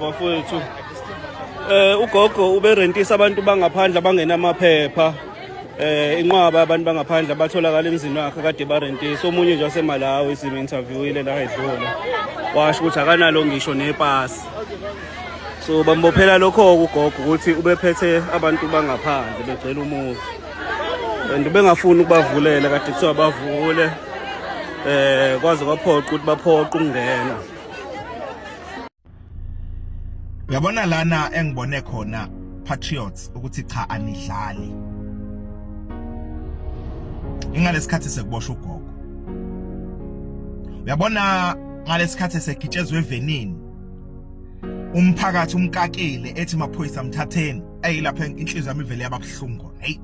Bafowethu ugogo uberentisa abantu bangaphandle abangenamaphepha inqwaba abantu bangaphandle batholakala emzini wakhe kade barentisa omunye nje waseMalawi sime interviewile la edlula washo ukuthi akanalo ngisho nepasi so bambophela lokho ugogo ukuthi ubephethe abantu bangaphandle becela umuzi and bengafuni ukubavulela kade kuthiwa bavule kwaze kwaphoqa ukuthi baphoqa ukungena. Uyabona lana engibone khona patriots ukuthi cha anidlali. Ingalesikhathi sekuboshwa ugogo. Uyabona ngalesikhathi sekitshezwe evenini. Umphakathi umkakile ethi maphoyisa mthatheni. Lapha inhliziyo yami ivele yababuhlungu. Hey.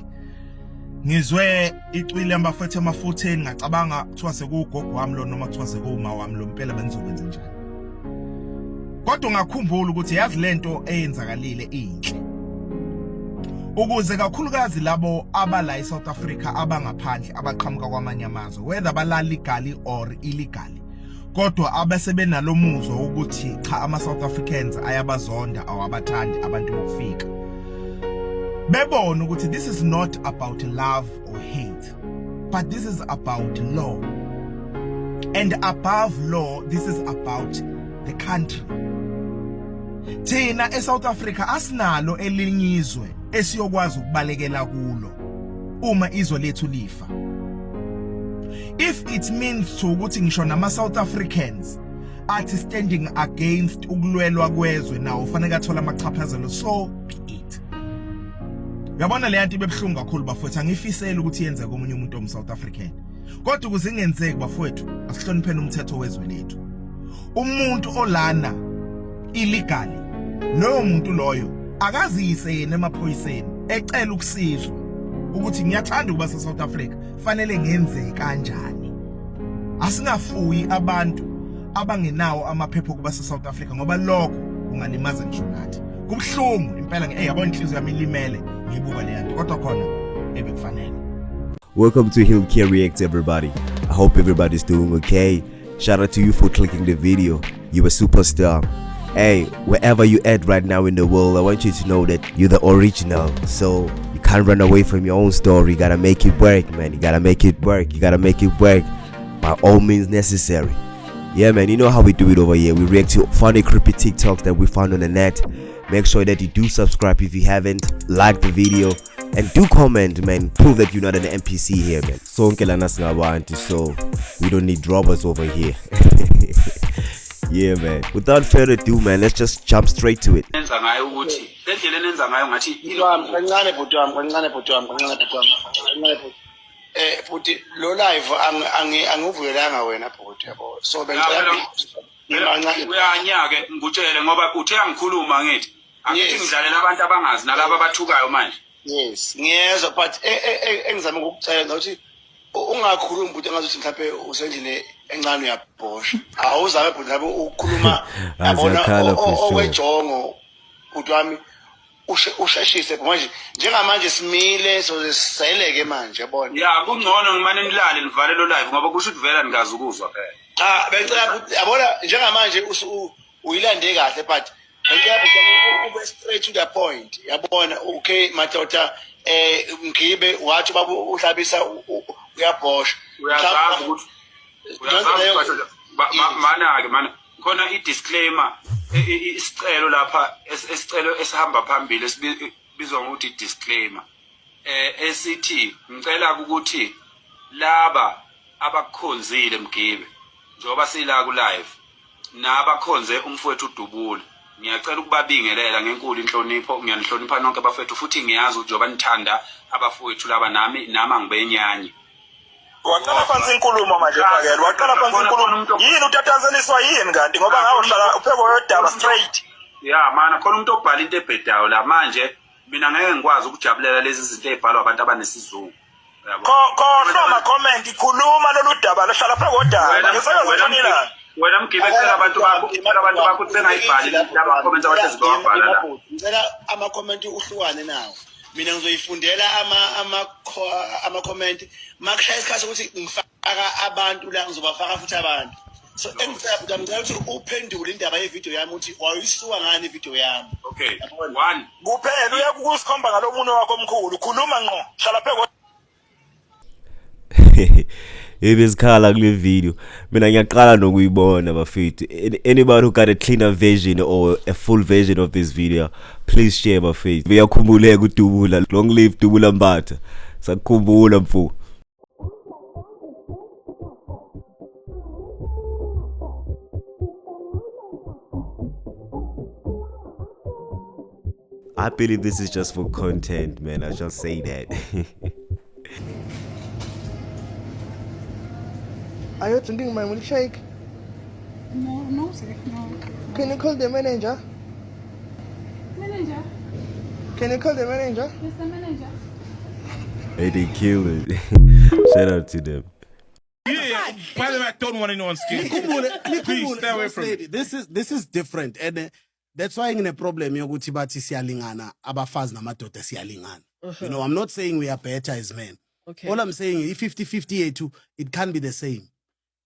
Ngizwe icwile ambafethe amafutheni ngacabanga kuthiwa sekugogo wami lo noma kuthiwa sekuma wami lo mpela benzokwenza njani. Kodwa ngakhumbula ukuthi yazi lento eyenzakalile inhle. Ukuze kakhulukazi labo abala eSouth Africa abangaphandle abaqhamuka kwamanye amazwe whether bala legally or illegally. Kodwa abasebenalo muzwa ukuthi cha ama-South Africans ayabazonda awabathandi abantu bokufika. Bebona ukuthi this is not about love or hate, but this is about law. And above law, this is about the country. Thina eSouth Africa asinalo elinyizwe esiyokwazi ukubalekela kulo uma izwe lethu lifa. If it means to ukuthi ngisho nama-South Africans athi standing against ukulwelwa kwezwe nawo ufanele athola amachaphazelo, so be it. Uyabona le nto ibebuhlungu kakhulu bafowethu, angifisela ukuthi yenze komunye umuntu omSouth African. Kodwa ukuze ingenzeki bafowethu, asihlonipheni umthetho wezwe lethu. Umuntu olana illegally loyo muntu loyo akazise yena emaphoyiseni ecela ukusizwa ukuthi ngiyathanda ukuba seSouth Africa fanele ngenze kanjani. Asingafuyi abantu abangenawo amaphepha kuba seSouth Africa ngoba lokho kungalimaza ngisho nathi. Kubuhlungu impela yabona inhliziyo yami ilimele ngiyibuka le nto kodwa khona ebekufanele. Welcome to Hill Care React, everybody. I hope everybody's doing okay. Shout out to you for clicking the video. You're a superstar. Hey, wherever you at right now in the world, I want you to know that you're the original. So you can't run away from your own story. You gotta make it work, man. You gotta make it work. You gotta make it work by all means necessary. Yeah, man, you know how we do it over here. We react to funny, creepy TikToks that we found on the net. Make sure that you do subscribe if you haven't. Like the video and do comment, man. Prove that you're not an NPC here, man. So we don't need robbers over here. Yeah, man. Without further ado, man, let's just jump straight to it. Futhi lo live angivuyelanga wena futhi yabo. So uyanyake ngikutshele ngoba uthe angikhuluma ngithi akuthi ngidlalela abantu abangazi nalabo abathukayo manje. Yes, ngiyezwa but engizama ukukucela ukuthi ungakhulumi ukuthi ngazuthi mhlawumbe usendlini encane uyabhosha. Awuzabe futhi ngabe ukukhuluma yabona okwejongo futhi wami usheshise manje njengamanje simile so siseleke manje yabona. Yeah, kungcono ngimane nilale nivale lo live ngoba kusho ukuthi vela nikazi ukuzwa phela. Bengicela ukuthi yabona njengamanje uyilande kahle but ngicela ukuthi ube straight to the point yabona. Okay madoda Mgibe wathi baba uhlabisa uyabhosha. Uyazazi ukuthi mana khona i-disclaimer isicelo lapha esicelo esihamba phambili esibizwa ngokuthi disclaimer esithi ngicela ukuthi laba abakhonzile Mgibe njengoba sila ku live nabakhonze umfowethu uDubule ngiyacela ukubabingelela ngenkulu inhlonipho. Ngiyanihlonipha nonke abafowethu futhi ngiyazi ukuthi njoba nithanda abafowethu laba nami angibenyanye. Waqala phansi inkulumo manje phakela waqala phansi inkulumo yini utatazeliswa yini kanti ngoba ngawo uhlala upheko yodaba straight. Yeah mana khona umuntu obhala into ebhedayo la manje mina ngeke ngikwazi ukujabulela lezi zinto ezibhalwa abantu abanesizungu. Yabo khohlwa ama comment ikhuluma lolu daba lohlala pheko yodaba ngisebenza wena Mgibe cela abantu bakho bengayibhali laba comments abahlezibabhala la. Ngicela ama comment uhlukane nawo. Mina ngizoyifundela ama comment makushaya isikhathi ukuthi ngifaka abantu la ngizobafaka futhi abantu So engicela ukuthi uphendule indaba yevideo yami ukuthi wayisuka ngani ivideo yami. Okay. One. Kuphela uyakusikhomba ngalomunye wakho omkhulu khuluma ngqo. Hlala pheko. Ibisikhala kule video. Mina ngiyaqala nokuyibona bafethu. Anybody who got a cleaner version or a full version of this video, please share bafethu. Uyakhumbuleka uDubula. Long live Dubula Mbatha. Sakhumbula mfu. I believe this is just for content, man. I just say that. Are you drinking my milkshake? No, sir, no. Can you call the manager? Manager? Can you call the manager? Yes, the manager. Hey, they kill it. Shout out to them. Yeah, by the way, I don't want anyone's skin. Please stay away from it. This is different, and that's why in a problem yokuthi bathi siyalingana abafazi namadoda siyalingana. You know, I'm not saying we are better as men. Okay. All I'm saying is 50-50 too, it can't be the same.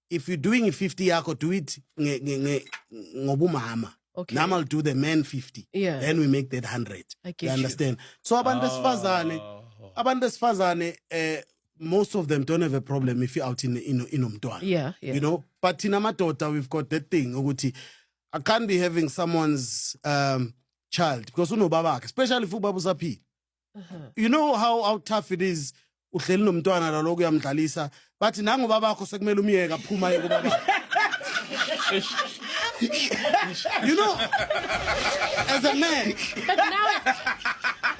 If you're doing 50 yakho, do it ngobumama. Okay. Now I'll do the men 50. Yeah. Then we make that 100. I get you you. understand? So abantu besifazane, most of them don't have a problem if you're out in umntwana. Yeah. You know, but in Amadota, we've got that thing. Ukuthi, I can't be having someone's child because babak, especially if ubabusapi. You know how tough it is. Uhleli nomntwana la lokho uyamdlalisa, but nangu babakho sekumele umiyeka phuma kubaba. You know, as a man,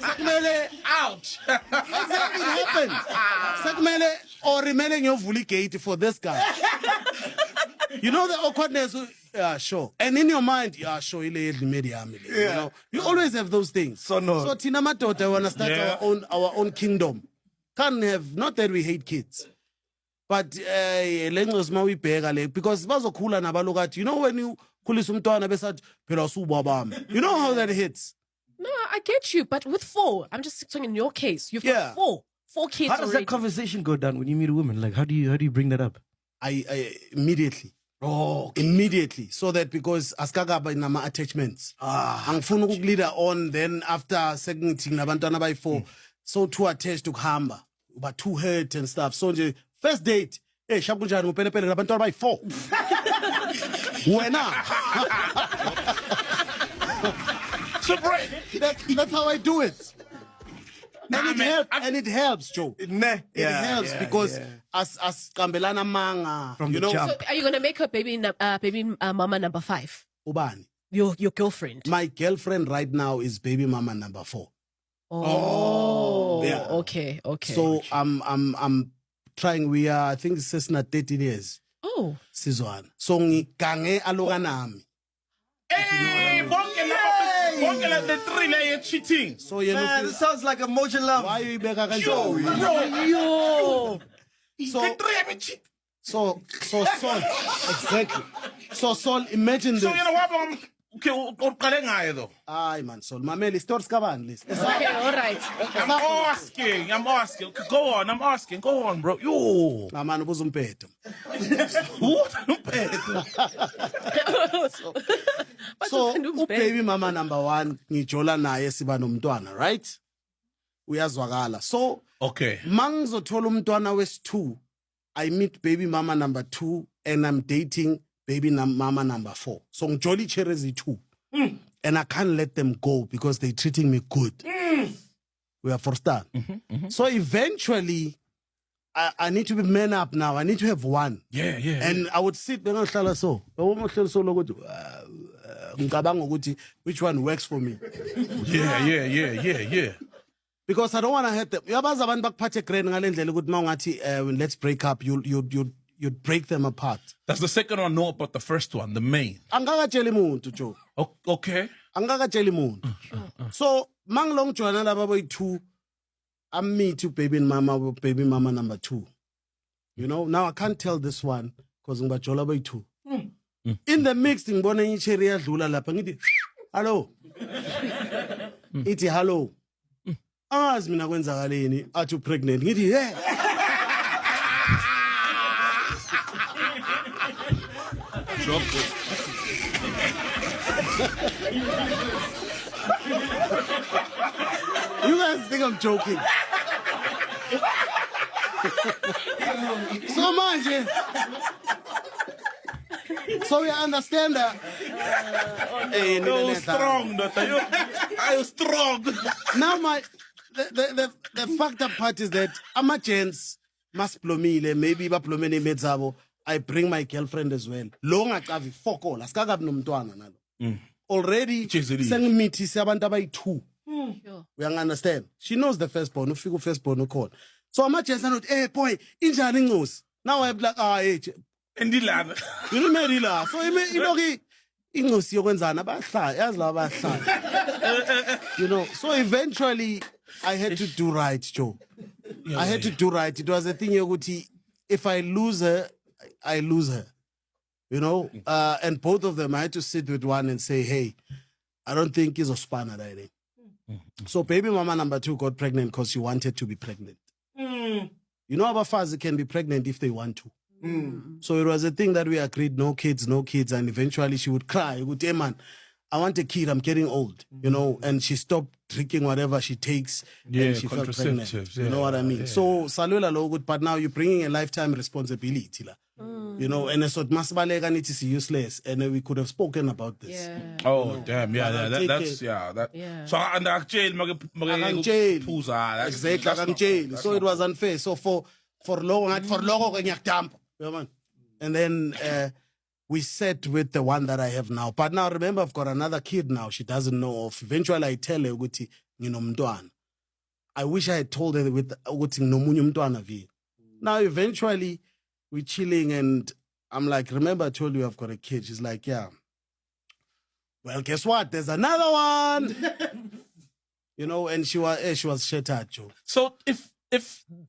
sekumele ouch. Exactly, it happens. Sekumele or remaining your gate for this guy. You know the awkwardness. Yeah, sure. And in your mind, yeah, sure. You know, you always have those things. So Tina Matota, I want to start our own kingdom. Can't have, not that we hate kids, but because bazokhula nabalokathi. You know when you khulisa umntwana besathi phela usubaba bami. You know how that hits. No, I get you, but with 4, I'm just saying in your case, you've got 4 kids. How does already. that conversation go down when you meet a woman? Like, how do you bring that up? I immediately. Oh, okay. Immediately, so that because askagaba inama attachments. Angifuna ukuleader on, then after segmenting nabantwana by 4, so too attached to kuhamba, but too hurt and stuff. So the first date, hey, shakunjani upelepele nabantwana by 4. Wena. So that's how I do it. And it helps, Joe. It helps because as kambelana manga, from you the know. jump. So are you gonna make her baby mama number 5? Ubani. Your girlfriend. My girlfriend right now is baby mama number 4. Oh, yeah. Okay. So I'm trying. We are, I think it's not 13 years. Oh. Sizwana. So ngigange alokanami. Hey, bonke the 3-layer cheating. So you know, This sounds like a motion love. why you beg kanjalo? Yo. So Sol, exactly. So Sol, imagine this. So you know what? Okay, uqale ngayo though. Ay man, Sol, mameli stories kabani list. Okay, all right. I'm asking. Go on, I'm asking. Go on, bro. Yo. Man, ubuza umphetho. So, baby mama number 1, ngijola naye siba nomntwana, right? Uyazwakala. So, Okay. mangizothola umntwana wes2, I meet baby mama number 2 and I'm dating baby mama number 4. So ngijoli cherezi 2. And I can't let them go because they're treating me good. We are for start. So eventually I need to be man up now. I need to have 1. Yeah. And I would sit there and so. Which one works for me? Yeah. Because I don't want to hurt them. Yabazi abantu bakuphathe grand ngale ndlela ukuthi mawungathi let's break up, you'd break them apart. That's the second one. No, but the first one, the main. Angakatsheli muntu Joe. Okay. Angakatsheli muntu. So mangilong joina laba boy2, I meet you baby mama number 2. You know, now I can't tell this one because ngibajola boy2. In the mix ngibona icherry yadlula lapha ngithi hello. Ithi hello. Angazi mina kwenzakaleni athi pregnant ngithi joke. You guys think I'm joking? So manje. So you understand that? Hey, No, strong, doctor. Are you strong? Now the fucked up part is that ama-gents masiplomile, maybe baplomene medzabo. I bring my girlfriend as well. Long akavi fokola, askakabi nomntwana nalo. Already sengimithise abantu abayi-2. We understand. She knows the firstborn. Ufika firstborn ukhona. So ama-gents anothi, hey boy, injani incosi? Now I'm like, hey. Indilana. You remember la. So iloki incosi yokwenzana bahlala, yazi la bahlala. You know, so eventually I had to do right, Joe. I had to do right. It was a thing yokuthi if I lose her, I lose her. You know? And both of them I had to sit with one and say, hey, I don't think he's a spanner right. So baby mama number 2 got pregnant because she wanted to be pregnant. You know our fathers can be pregnant if they want to. So it was a thing that we agreed, no kids, and eventually she would cry. Would say, man, I want a kid, I'm getting old, you know, and she stopped drinking whatever she takes and she felt pregnant. You know what I mean? So salula lo good, but now you're bringing a lifetime responsibility. You know, and so masbaleka niti is useless, and we could have spoken about this. Yeah. Oh, you know, damn, yeah, that's Yeah. So under jail, jail. Exactly, jail. So it was unfair. So for long, and then we sat with the one that I have now. But now remember, I've got another kid now. She doesn't know of. Eventually, I tell her, you know, mntwana. I wish I had told her with nomunye mntwana vi. Now eventually we're chilling and I'm like, remember I told you I've got a kid. She's like, yeah. Well, guess what? There's another one. You know, and she was shattered, Joe. So if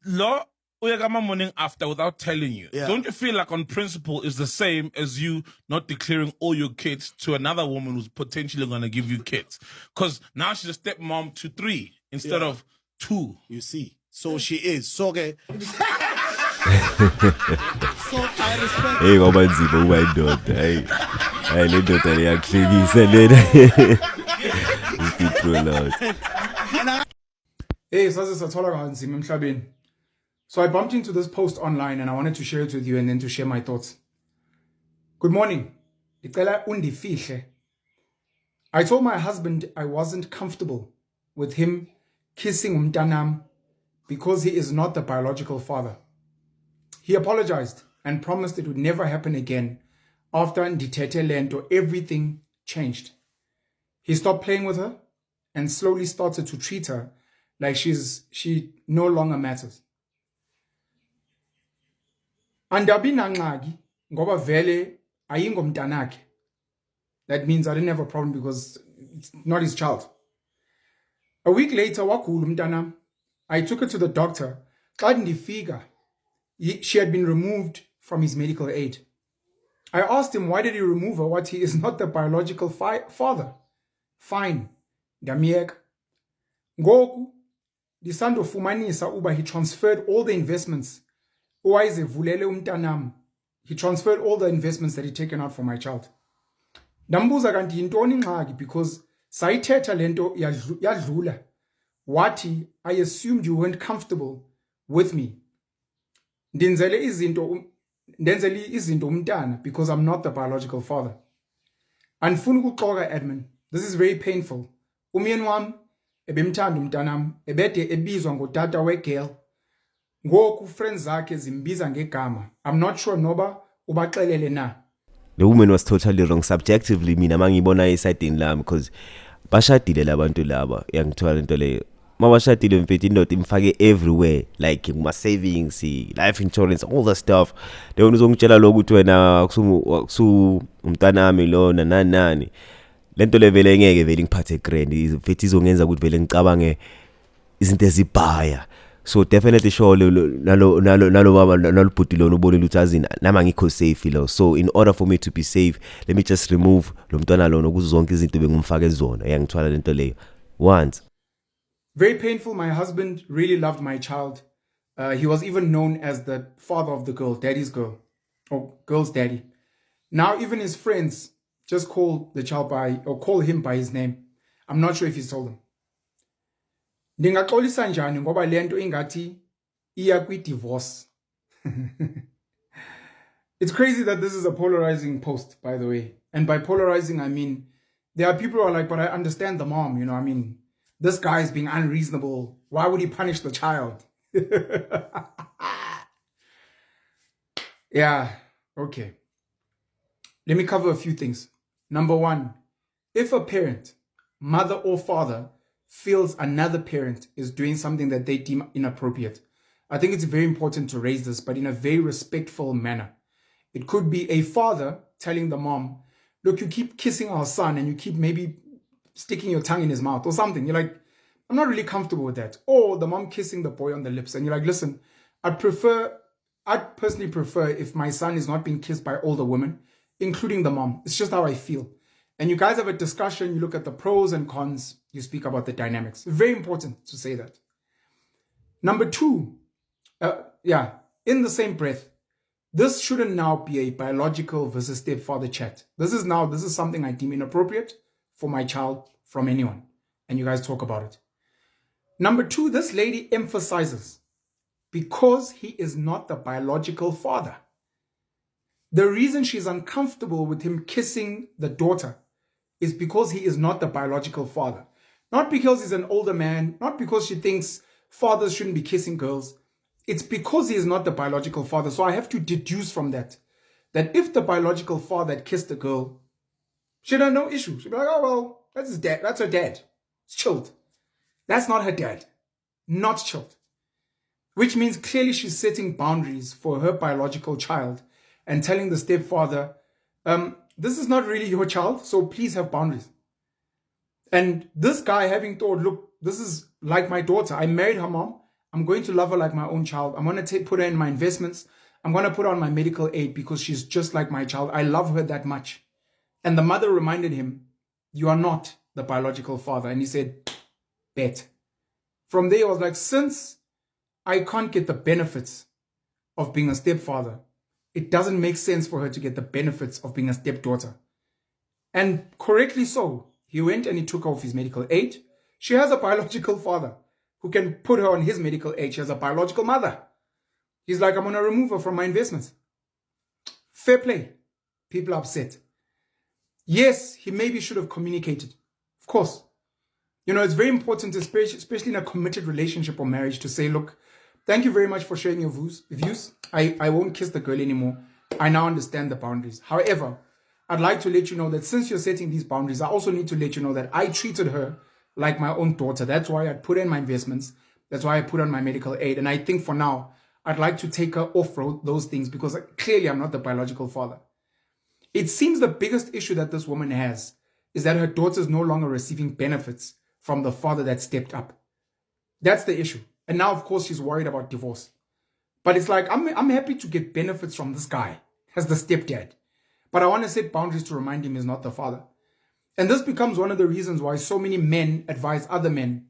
law uyakama morning after without telling you, don't you feel like on principle is the same as you not declaring all your kids to another woman who's potentially going to give you kids? Because now she's a stepmom to 3 instead of 2. You see. So she is. So okay. So I respect. Hey, ngoba nzima ubayindoda. Hey, le ndoda liyakuhlekisa lena. Hey, saze sathola kanzima emhlabeni. So I bumped into this post online and I wanted to share it with you and then to share my thoughts. Good morning. Ndicela undifihle. I told my husband I wasn't comfortable with him kissing umntanam because he is not the biological father. He apologized and promised it would never happen again. After ndithethe lento, everything changed. He stopped playing with her and slowly started to treat her like she no longer matters. Andabi nangxaki ngoba vele ayingomntanakhe. That means I didn't have a problem because it's not his child. A week later, wagula umntanam. I took her to the doctor. Xa ndifika, she had been removed from his medical aid. I asked him why did he remove her, what he is not the biological father. Fine, ndamyeka. Ngoku ndisandofumanisa uba he transferred all the investments. Owayezevulele umntanam. He transferred all the investments that he'd taken out for my child. Ndambuza kanti yintoni ingxaki because sayithetha lento yadlula. Wathi, I assumed you weren't comfortable with me. Ndenzele izinto umntana because I'm not the biological father. Andifuna ukuxoka Edmund. This is very painful. Umyeni wam ebemthanda umntanam ebede ebizwa ngotata wegirl. Ngoku friends zakhe zimbiza ngegama. I'm not sure noba ubaxelele na. The woman was totally wrong subjectively. Mina mangibona iside lami because bashadile labantu laba yangithola into leyo. Mabashadile mfethu indoda imfake everywhere like kuma savings, life insurance, all the stuff. They uzongitshela lokuthi wena akusu umntanami lona nani. Lento levele ngeke vele ngiphathe grand. Mfethu izongenza ukuthi vele ngicabange izinto ezibhaya. So definitely sure nalo baba nalobhuti lona ubonile ukuthi azini nama ngikho safe lo. So in order for me to be safe, let me just remove lo mntwana lona kuzo zonke izinto bengumfake zona yangithwala lento leyo once. Very painful. My husband really loved my child. He was even known as the father of the girl, daddy's girl, or girl's daddy. Now even his friends just call the child call him by his name. I'm not sure if he's told them. Ndingaxolisa njani ngoba lento ingathi iya kwi-divorce. It's crazy that this is a polarizing post, by the way. And by polarizing, I mean, there are people who are like, but I understand the mom, you know, I mean, this guy is being unreasonable. Why would he punish the child? Yeah, okay. Let me cover a few things. Number one, if a parent, mother or father, feels another parent is doing something that they deem inappropriate, I think it's very important to raise this, but in a very respectful manner. It could be a father telling the mom, look, you keep kissing our son and you keep maybe sticking your tongue in his mouth or something. You're like, I'm not really comfortable with that. Or the mom kissing the boy on the lips and you're like, listen, I'd personally prefer if my son is not being kissed by older women, including the mom. It's just how I feel. And you guys have a discussion, you look at the pros and cons, you speak about the dynamics. Very important to say that. Number two, in the same breath, this shouldn't now be a biological versus stepfather chat. This is something I deem inappropriate for my child from anyone. And you guys talk about it. Number two, this lady emphasizes because he is not the biological father. The reason she's uncomfortable with him kissing the daughter is because he is not the biological father. Not because he's an older man, not because she thinks fathers shouldn't be kissing girls. It's because he is not the biological father. So I have to deduce from that if the biological father had kissed the girl, she'd have no issue. She'd be like, oh, well, that's his dad. That's her dad. It's chilled. That's not her dad. Not chilled. Which means clearly she's setting boundaries for her biological child and telling the stepfather, this is not really your child, so please have boundaries. And this guy having thought, look, this is like my daughter. I married her mom. I'm going to love her like my own child. I'm going to put her in my investments. I'm going to put her on my medical aid because she's just like my child. I love her that much. And the mother reminded him, you are not the biological father. And he said, bet. From there, I was like, since I can't get the benefits of being a stepfather, it doesn't make sense for her to get the benefits of being a stepdaughter. And correctly so. He went and he took off his medical aid. She has a biological father who can put her on his medical aid. She has a biological mother. He's like, I'm going to remove her from my investments. Fair play. People are upset. Yes, he maybe should have communicated. Of course. You know, it's very important, especially in a committed relationship or marriage, to say, look, thank you very much for sharing your views. I won't kiss the girl anymore. I now understand the boundaries. However, I'd like to let you know that since you're setting these boundaries, I also need to let you know that I treated her like my own daughter. That's why I put her in my investments. That's why I put on my medical aid. And I think for now, I'd like to take her off those things because clearly I'm not the biological father. It seems the biggest issue that this woman has is that her daughter is no longer receiving benefits from the father that stepped up. That's the issue. And now, of course, she's worried about divorce. But it's like, I'm happy to get benefits from this guy as the stepdad. But I want to set boundaries to remind him he's not the father. And this becomes one of the reasons why so many men advise other men.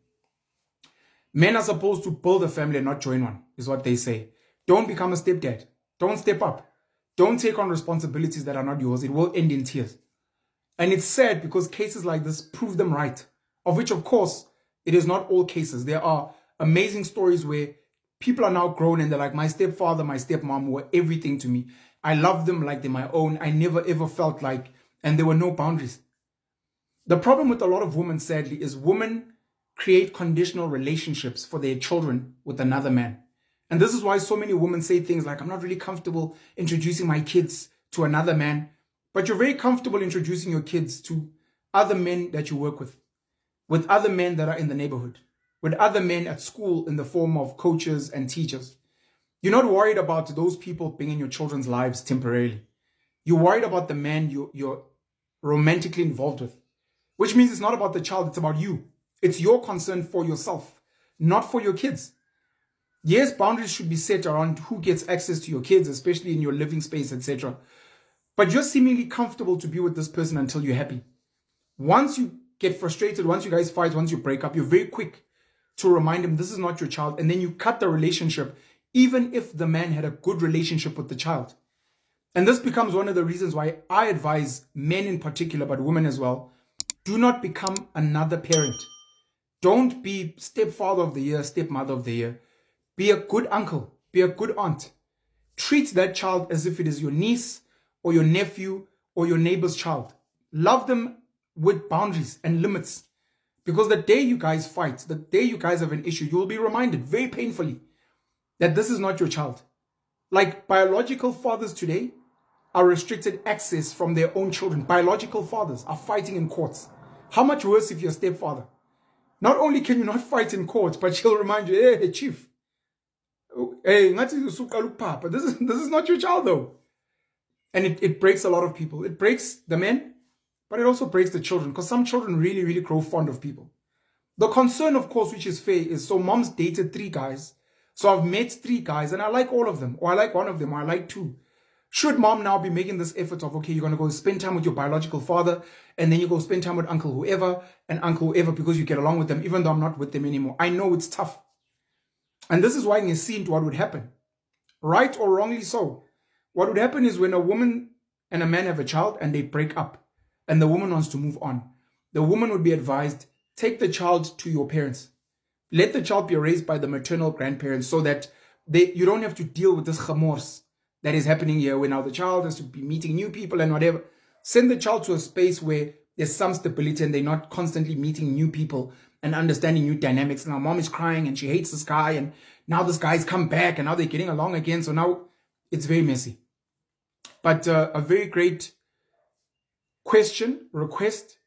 Men are supposed to build a family and not join one, is what they say. Don't become a stepdad. Don't step up. Don't take on responsibilities that are not yours. It will end in tears. And it's sad because cases like this prove them right. Of which, of course, it is not all cases. There are amazing stories where people are now grown and they're like, my stepfather, my stepmom were everything to me. I love them like they're my own. I never ever felt like, and there were no boundaries. The problem with a lot of women, sadly, is women create conditional relationships for their children with another man. And this is why so many women say things like, I'm not really comfortable introducing my kids to another man, but you're very comfortable introducing your kids to other men that you work with other men that are in the neighborhood, with other men at school in the form of coaches and teachers. You're not worried about those people being in your children's lives temporarily. You're worried about the man you're romantically involved with, which means it's not about the child, it's about you. It's your concern for yourself, not for your kids. Yes, boundaries should be set around who gets access to your kids, especially in your living space, etc. But you're seemingly comfortable to be with this person until you're happy. Once you get frustrated, once you guys fight, once you break up, you're very quick to remind him this is not your child. And then you cut the relationship, even if the man had a good relationship with the child. And this becomes one of the reasons why I advise men in particular, but women as well, do not become another parent. Don't be stepfather of the year, stepmother of the year. Be a good uncle, be a good aunt. Treat that child as if it is your niece or your nephew or your neighbor's child. Love them with boundaries and limits. Because the day you guys fight, the day you guys have an issue, you will be reminded very painfully that this is not your child. Like biological fathers today are restricted access from their own children. Biological fathers are fighting in courts. How much worse if you're a stepfather? Not only can you not fight in court, but she'll remind you, hey, chief, hey, this is not your child though. And it breaks a lot of people. It breaks the men, but it also breaks the children, because some children really, really grow fond of people. The concern, of course, which is fair, is so mom's dated 3 guys. So I've met 3 guys and I like all of them, or I like one of them, or I like 2. Should mom now be making this effort of, okay, you're going to go spend time with your biological father, and then you go spend time with uncle whoever and uncle whoever because you get along with them, even though I'm not with them anymore. I know it's tough. And this is why in a scene what would happen. Right or wrongly so. What would happen is when a woman and a man have a child and they break up and the woman wants to move on, the woman would be advised, take the child to your parents. Let the child be raised by the maternal grandparents so that you don't have to deal with this gemors that is happening here where now the child has to be meeting new people and whatever. Send the child to a space where there's some stability and they're not constantly meeting new people and understanding new dynamics. Now mom is crying and she hates this guy, and now this guy's come back and now they're getting along again. So now it's very messy. But a very great request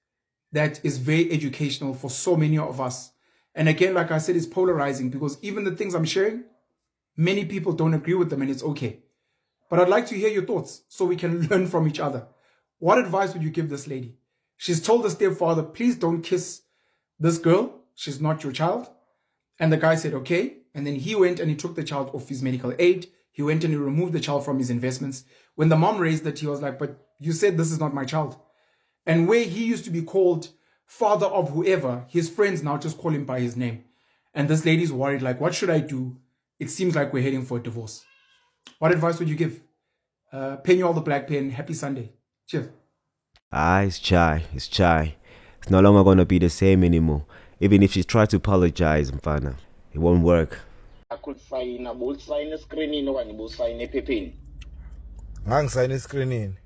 that is very educational for so many of us. And again, like I said, it's polarizing because even the things I'm sharing, many people don't agree with them, and it's okay. But I'd like to hear your thoughts so we can learn from each other. What advice would you give this lady? She's told the stepfather, please don't kiss this girl. She's not your child. And the guy said, okay. And then he went and he took the child off his medical aid. He went and he removed the child from his investments. When the mom raised it, he was like, but you said this is not my child. And where he used to be called father of whoever, his friends now just call him by his name. And this lady's worried, like, what should I do? It seems like we're heading for a divorce. What advice would you give? Penny all the black pen. Happy Sunday. Cheers. It's chai. It's chai. It's no longer going to be the same anymore. Even if she tried to apologize, Mfana, it won't work. I could sign a both sign a screening or any both sign a pepin. Hang sign a screening.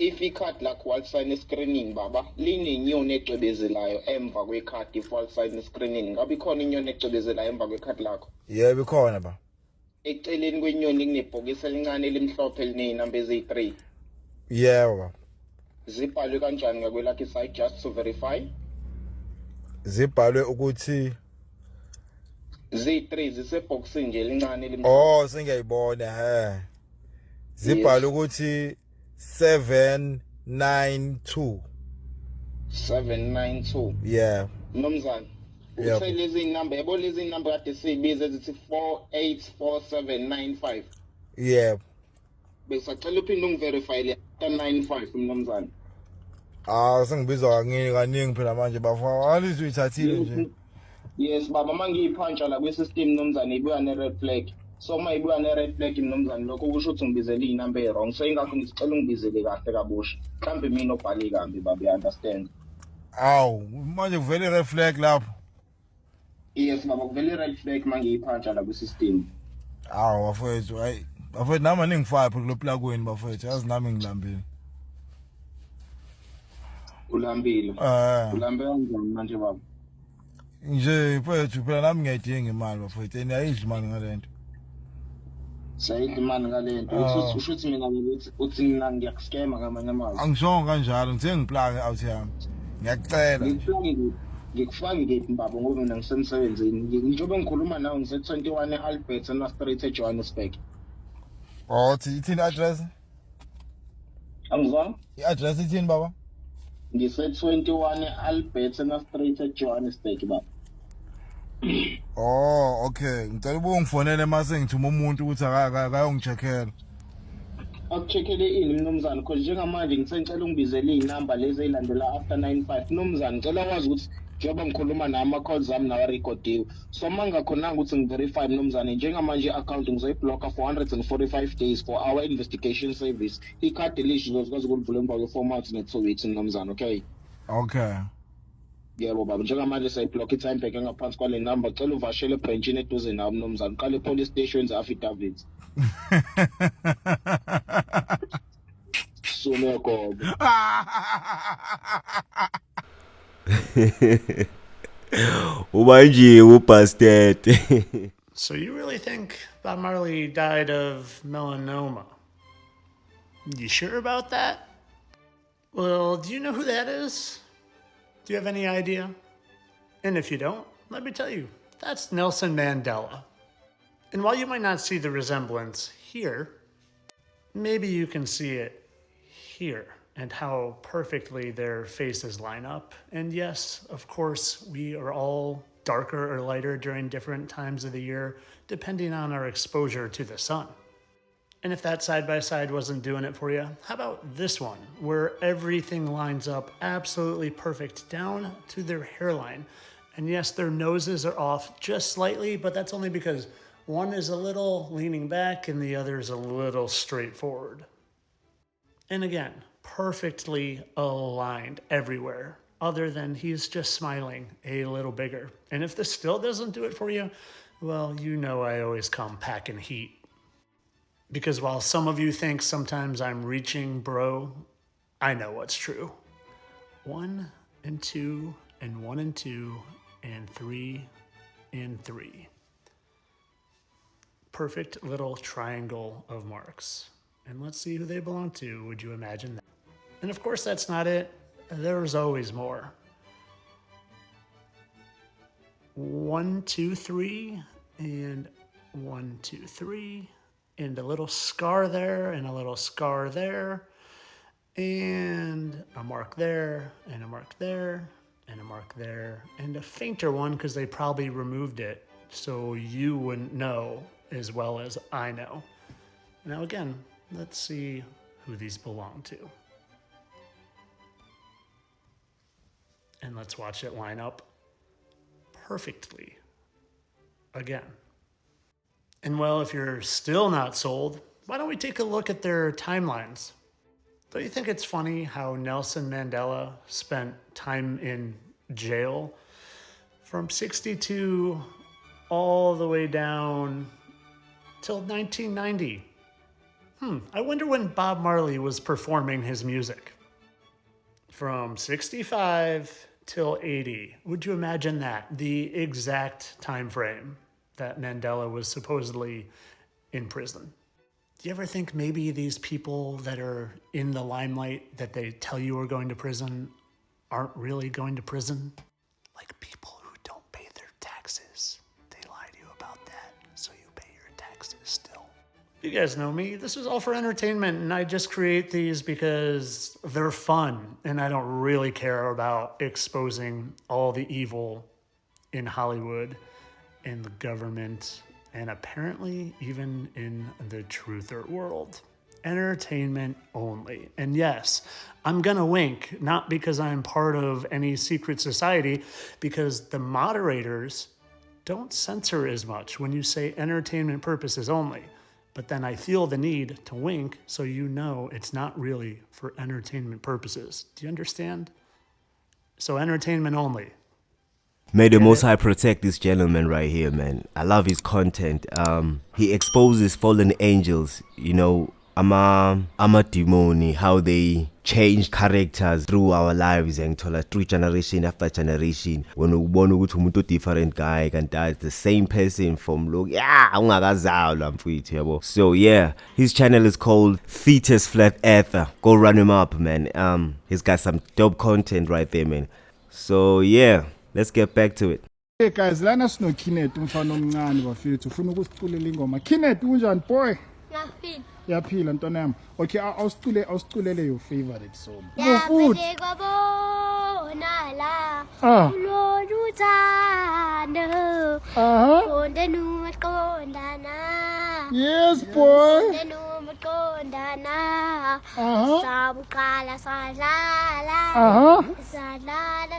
If you cut like what sign a screening, Baba, leaning your neck to be zelayo, ember we cut if what sign a screening. I'll be calling your neck to be zelayo, ember we cut like. Yeah, we call about. Eceleni kwenyoni nginepoke elincane elimhlophe elinenamba ezi3. Yeah. Zibhalwe kanjani ngakwelakhe site just to verify? Zibhalwe ukuthi Z3 ziseboxini nje elincane elimhlophe. Oh, sengiyayibona Zibhalwe ukuthi 792. 792. Yeah. Nomzana. Yeah. Say lezi number, yabo lezi number kade sibiza ezithi 484795. Yeah. Besacela uphinde ungiverify le 95 mnumzana. Sengibizwa kaningi phela manje bafana. Alithi uyithathile nje. Yes baba, mangiyiphantsha la kwi system mnumzana ibuya ne red flag. So mayibuya ne red flag mnumzana lokho kusho ukuthi ngibizele inumber wrong. So ingakho ngicela ungibizele kahle kabusha. Mhlambe mina obhale kambi baba, you understand? Aw, manje kuvele red flag lapho. Yes baba, kuvele red flag mangiyiphantsha la kwi system. Aw bafethu, hayi. Bafethu nami ningifaya phela lo plugini bafethu. Yazi nami ngilambile. Ulambile. Ulambe kanjani manje baba? Nje mfethu phela nami ngiyayidinga imali bafethu. And ayidli imali ngalento. Sayidli imali ngalento. Usho ukuthi mina uthi mina ngiyakuskema ngamanye amazwi. Angishongo kanjalo, ngithe ngiplug out yami. Ngiyacela. Ngikufaki kephi baba ngoba mina ngisemsebenzini. Njengoba ngikhuluma nawe ngise21 eAlbert Street eJohannesburg. Oh, ithini address? Angizwa? I-address ithini baba? Ngise21 eAlbert Street eJohannesburg baba. Oh, okay. Ngicela ubungifonele mase ngithuma umuntu ukuthi akayongicheckela. Akucheckele ini mnumzana, because njengamanje ngisengicela ungibizele inamba lezi ezilandela after 95. Mnumzana, ngicela wazi ukuthi njengoba ngikhuluma nama-calls ami nawarekhodiwe. So uma ngingakhonanga ukuthi ngiverify mnumzane, njengamanje i-account ngizoyiblocka for 145 days for our investigation service. Ikhadi lisho ngizokwazi ukulivula emva kwe-4 months ne-2 weeks mnumzane, okay? Okay. Yebo baba, njengamanje sayiblock i-time back engaphansi kwale number. Cela uvashele ebranchini eduze nawo mnumzane, uqale police station ze-affidavits. Sumeko. bastard. So you really think Bob Marley died of melanoma? You sure about that? Well, do you know who that is? Do you have any idea? And if you don't, let me tell you, that's Nelson Mandela. And while you might not see the resemblance here, maybe you can see it here and how perfectly their faces line up. And yes, of course, we are all darker or lighter during different times of the year, depending on our exposure to the sun. And if that side by side wasn't doing it for you, how about this one, where everything lines up absolutely perfect down to their hairline. And yes, their noses are off just slightly, but that's only because one is a little leaning back and the other is a little straight forward. And again, perfectly aligned everywhere, other than he's just smiling a little bigger. And if this still doesn't do it for you, well, you know I always come packing heat. Because while some of you think sometimes I'm reaching, bro, I know what's true. 1 and 2 and 1 and 2 and 3 and 3. Perfect little triangle of marks. And let's see who they belong to. Would you imagine that? And of course, that's not it. There's always more. 1, 2, 3, and 1, 2, 3, and a little scar there, and a little scar there, and a mark there, and a mark there, and a mark there, and a fainter one because they probably removed it so you wouldn't know as well as I know. Now again, let's see who these belong to. And let's watch it line up perfectly again. And well, if you're still not sold, why don't we take a look at their timelines? Don't you think it's funny how Nelson Mandela spent time in jail from 62 all the way down till 1990? I wonder when Bob Marley was performing his music. From 65 till 80. Would you imagine that? The exact time frame that Mandela was supposedly in prison. Do you ever think maybe these people that are in the limelight that they tell you are going to prison aren't really going to prison? Like people who don't pay their taxes. They lie to you about that, so you pay your taxes still. You guys know me. This is all for entertainment, and I just create these because they're fun, and I don't really care about exposing all the evil in Hollywood, in the government, and apparently even in the truther world. Entertainment only. And yes, I'm gonna wink, not because I'm part of any secret society, because the moderators don't censor as much when you say entertainment purposes only. But then I feel the need to wink so you know it's not really for entertainment purposes. Do you understand? So entertainment only. May the Most High protect this gentleman right here, man. I love his content. He exposes fallen angels, you know, ama demoni, how they change characters through our lives and through generation after generation. When we born with a different guy and that's the same person from look, so yeah, his channel is called Fetus Flat Earther. Go run him up, man. He's got some dope content right there, man. So yeah, let's get back to it. Hey guys, lana sino Kinet umfana omncane bafethu ufuna ukusiculela ingoma. Kinet unjani boy? Yaphila. Yaphila ntwana yami. Okay, awusiculele your favorite song. Yaphile kwabona la. Uloluthando. Qonda nuqondana. Yes boy. Qonda nuqondana. Sabuqala sadlala. Sadlala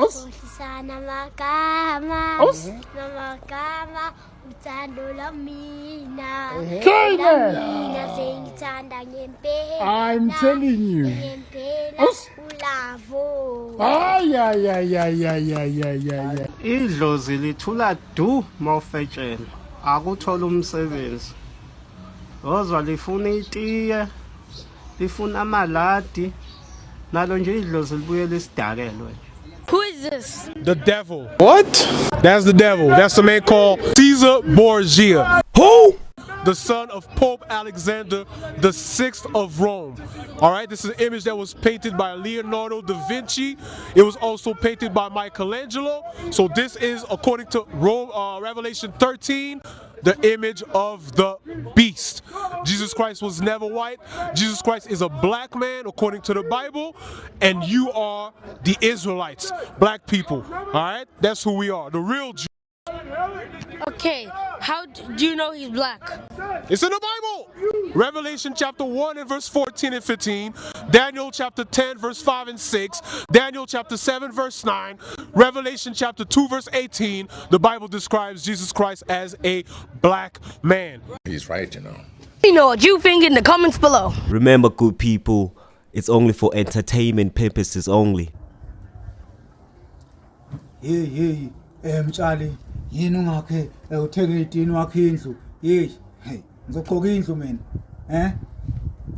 sana magama Aus. namagama uthando lwamina Kenya. mina sengithanda ngempela I'm telling you. ngempela Aus. ulavo Ay, ay, ay, ay, ay, ay, ay, ay. Idlozi lithula du mawufetshela akuthola umsebenzi. Ozwa lifuna itiye, lifuna amaladi, nalo nje idlozi libuye lisidakelwe. Who is this? The devil. What? That's the devil. That's the man called Caesar Borgia. Who? The son of Pope Alexander VI of Rome. All right, this is an image that was painted by Leonardo da Vinci. It was also painted by Michelangelo. So this is, according to Revelation 13, the image of the beast. Jesus Christ was never white. Jesus Christ is a black man, according to the Bible. And you are the Israelites, black people. All right, that's who we are, the real Jews. Okay, how do you know he's black? It's in the Bible. Revelation chapter 1 and verse 14 and 15. Daniel chapter 10 verse 5 and 6. Daniel chapter 7 verse 9. Revelation chapter 2 verse 18. The Bible describes Jesus Christ as a black man. He's right, you know. Let me know what you think in the comments below. Remember, good people, it's only for entertainment purposes only. Hey, mtshali yini ungakhe uthenge idini wakhe indlu hey ngizogqoka indlu mina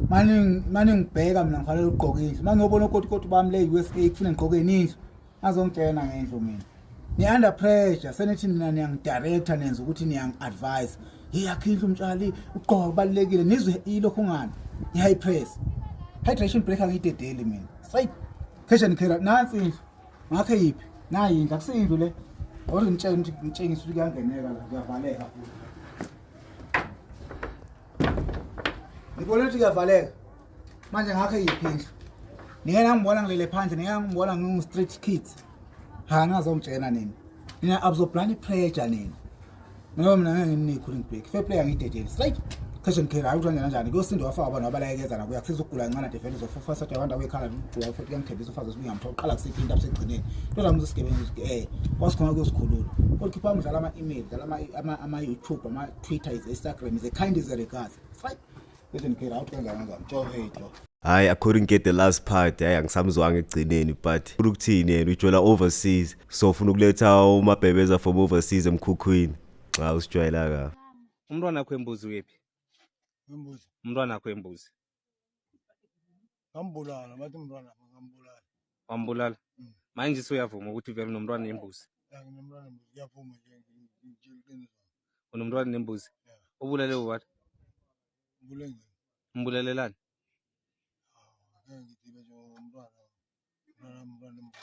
manje ngibheka mina ngifanele ugqoka indlu manje ngiyobona ukotikoti bami le USA kufuna ngigqoke indlu azongitshena ngendlu mina ni under pressure senithi mina niyangidirector nenza ukuthi niyangi-advise yakhe indlu mtshali ugqoka kubalekile nizwe ilokho ngani i-high press hydration break angiyidedeli mina straight kitchen care nansi indlu ngakhe yiphi nayi indlu akusindlu le Ori ngitshengisa ukuthi kuyangeneka la kuyavaleka futhi. Ngibona ukuthi kuyavaleka. Manje ngakhe yiphindlu. Ningena ngibona ngilele phandle, ningena ngibona ngingu street kids. Ha ngazongitshena nini. Nina absorb pressure nini. Ngoba mina ngeke nginikhulu ngibheki. Fair play angidedeli. Straight. Kitchen care ayuthanda kanjani? Kuyosindwa wafaka abantu abalayekeza na kuyakusiza ukugula kancane defense zofufa sathi abantu abekhala ukugula futhi kuyangithembisa ufazi usibingamthola uqala kusithi into abusegcineni. Kodwa umsigebenzi wasikhona kuyosikhulula. Kodwa khipha umdlala ama-email, dlala ama-YouTube, ama-Twitter, Instagram, is a kind is a regard. Right? Kitchen care awuthanda kanjani? Jovetho. I couldn't get the last part. Angisamzwanga ekugcineni, but ukuthini yena ujola overseas. So ufuna ukuletha umabhebeza from overseas emkhukhwini. Xa usijwayela ka. Umntwana wakho embuzi wephi? Embuzi. Umntwana wakho embuzi. Ngambulala, bathi umntwana ngambulala. Wambulala. Manje usuyavuma ukuthi vele unomntwana nembuzi. Nginomntwana nembuzi, ngiyavuma nje. Unomntwana nembuzi. Ubulale wathi? Mbulenge. Mbulelelani? Ngithi nje umntwana nembuzi.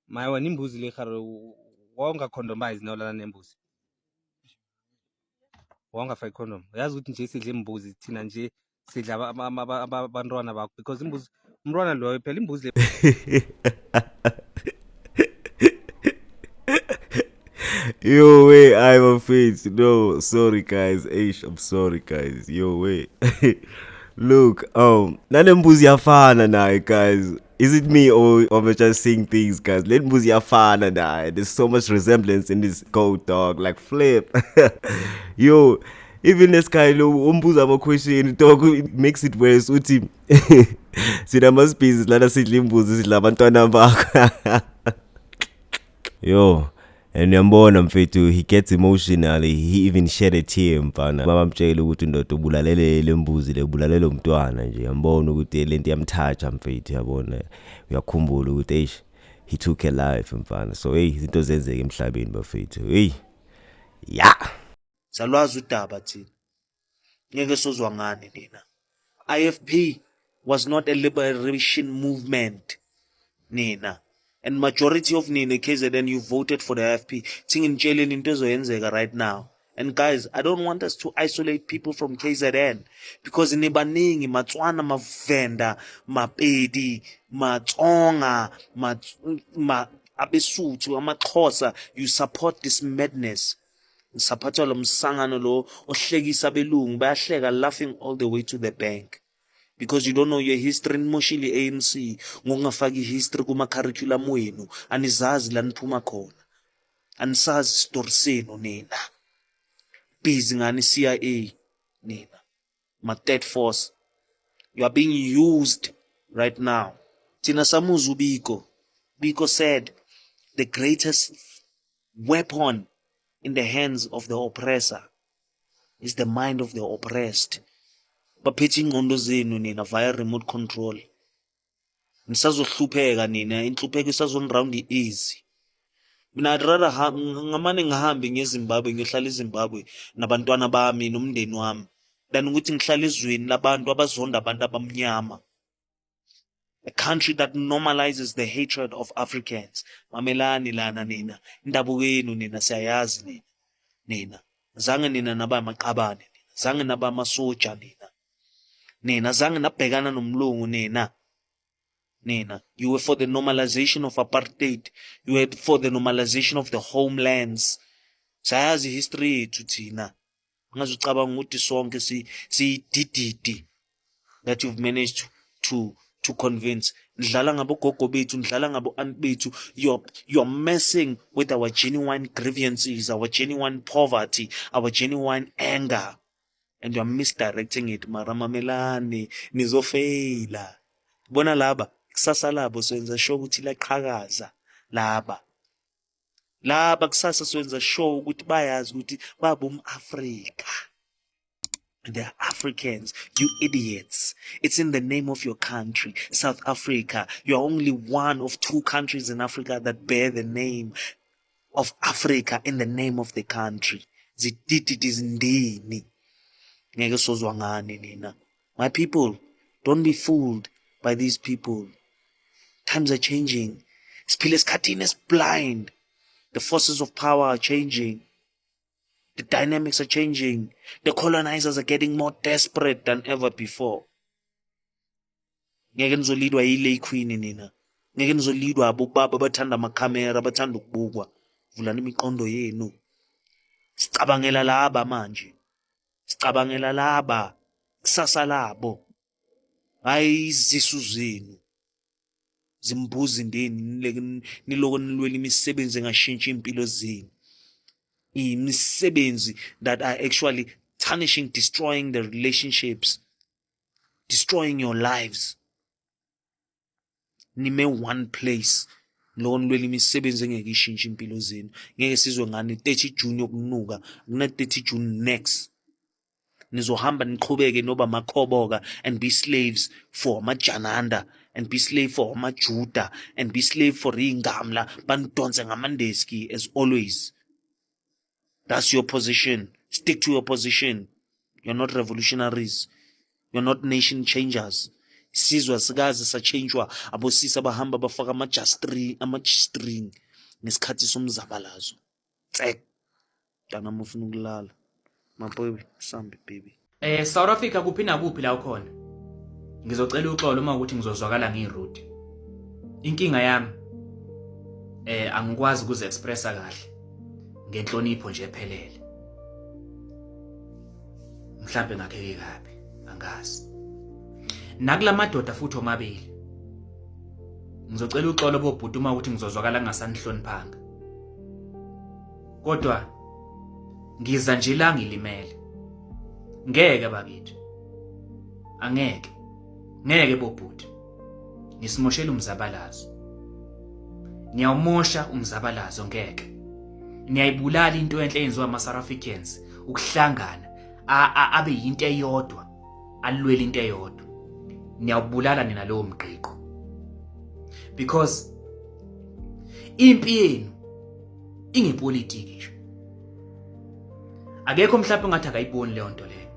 Maye wena imbuzi le kharo wonga condomize nolala nembuzi. Wonga fake condom. Yazi ukuthi nje sidle imbuzi thina nje sidla abantwana bakho because imbuzi umntwana lo phela imbuzi le. Yo, wait, I'm afraid. No, sorry guys. I'm sorry guys. Yo, wait. Look, nanembuzi yafana naye guys. Is it me or am I just saying things, guys? Let mbuzi yafana naye. There's so much resemblance in this goat dog, like flip. Yo, even this guy lo umbuza ama question dog makes it worse. Uthi sina maspisi lana sidla imbuzi sidla abantwana bakho. Yo, and uyambona mfethu, he gets emotional. He even shed a tear mfana. Babamtshela ukuthi ndoda ubulalele lembuzi le ubulalele umntwana nje. Yambona ukuthi lento yamthatha mfethu, yabona. Uyakhumbula ukuthi he took a life mfana. So izinto zenzeka emhlabeni bafethu. Yeah. Salwazi udaba thina. Ngeke sozwa ngani nina. IFP was not a liberation movement nina. And majority of nina KZN you voted for the IFP. Thingintsheleni into ezoyenzeka right now. And guys, I don't want us to isolate people from KZN because nibaningi matswana mavenda mapedi matsonga abeSuthu amaXhosa, you support this madness. Saphatha lo msangano lo ohlekisa belungu bayahleka laughing all the way to the bank. because you don't know your history. Nimoshile ANC ngokungafaki history kuma curriculum wenu, anizazi la niphuma khona, anisazi story senu nina. Busy ngani CIA nina, ma third force. You are being used right now. Tina Samuzu Biko said, the greatest weapon in the hands of the oppressor is the mind of the oppressed. Baphethe ingqondo zenu nina via remote control. Nisazohlupheka nina, inhlupheko isazonround easy. Mina I'd rather ngamane ngihambe ngeZimbabwe, ngiyohlala eZimbabwe nabantwana bami nomndeni wami, than ukuthi ngihlale ezweni labantu abazonda abantu abamnyama. A country that normalizes the hatred of Africans. Mamelani lana nina, indabuko yenu nina siyayazi nina. Zange nina naba amaqabane nina, zange naba amasoja nina, zange nabhekana nomlungu nina. You were for the normalization of apartheid. You were for the normalization of the homelands. Sayazi history yethu thina. Ngazucabanga ukuthi sonke si dididi that you've managed to convince. Ndlala ngabo gogo bethu, ndlala ngabo aunt bethu. You're messing with our genuine grievances, our genuine poverty, our genuine anger, and you're misdirecting it. Maramamelani nizofeyila. Bona laba kusasa labo swenza show ukuthi laqhakaza laba kusasa swenza show ukuthi bayazi ukuthi baba Africa. They're Africans, you idiots. It's in the name of your country, South Africa. You're only one of 2 countries in Africa that bear the name of Africa in the name of the country. My people, don't be fooled by these people. Times are changing. Spileskatin is blind. The forces of power are changing. The dynamics are changing. The colonizers are getting more desperate than ever before. Ngeke nizolidwa yile queen nina. Ngeke nizolidwa abobaba bathanda amakamera, bathanda ukubukwa. Vulani imiqondo yenu. Sicabangela laba manje. Sicabangela laba. Kusasa labo. Hayi izisu zenu. Zimbuzi ndeni niloko nilwela imisebenzi engashintsha impilo zenu. Imisebenzi that are actually tarnishing, destroying the relationships, destroying your lives. Nime one place. Loko nilwela imisebenzi engeke ishintshe impilo zenu. Ngeke sizwe ngani 30 June yokunuka, kuna 30 June next. Nizohamba niqhubeke noba makhoboka and be slaves for majananda, and be slave for majuda, and be slave for ingamla, bantonze ngamandeski as always. That's your position. Stick to your position. You're not revolutionaries. You're not nation changers. Sizwa sikazi sachangewa abosisa bahamba bafaka amajistring ngesikhathi somzabalazo. Tsek. Dana mufuna ukulala. Mababy, sambi baby. South Africa kuphi na kuphi la ukhona. Ngizocela uxolo uma ukuthi ngizozwakala ngiroute. Inkinga yami angikwazi ukuze expressa kahle. Ngenhlonipho nje ephelele. Mhlambe ngakheke kabi, angazi. Nakula madoda futhi omabili. Ngizocela uxolo bobhuti uma ukuthi ngizozwakala ngasanihloniphanga. Kodwa ngiza nje la ngilimele. Ngeke bakithi. Angeke. Ngeke bobhuti. Nisimoshela umzabalazo. Niyawumosha umzabalazo ngeke. Niyayibulala into enhle enziwa ama-South Africans ukuhlangana abe yinto eyodwa, alwele into eyodwa. Niyawubulala nina lowo mqiqo. Because impi yenu ingepolitiki nje. Akekho mhlawumbe ngathi akayiboni leyo nto leyo.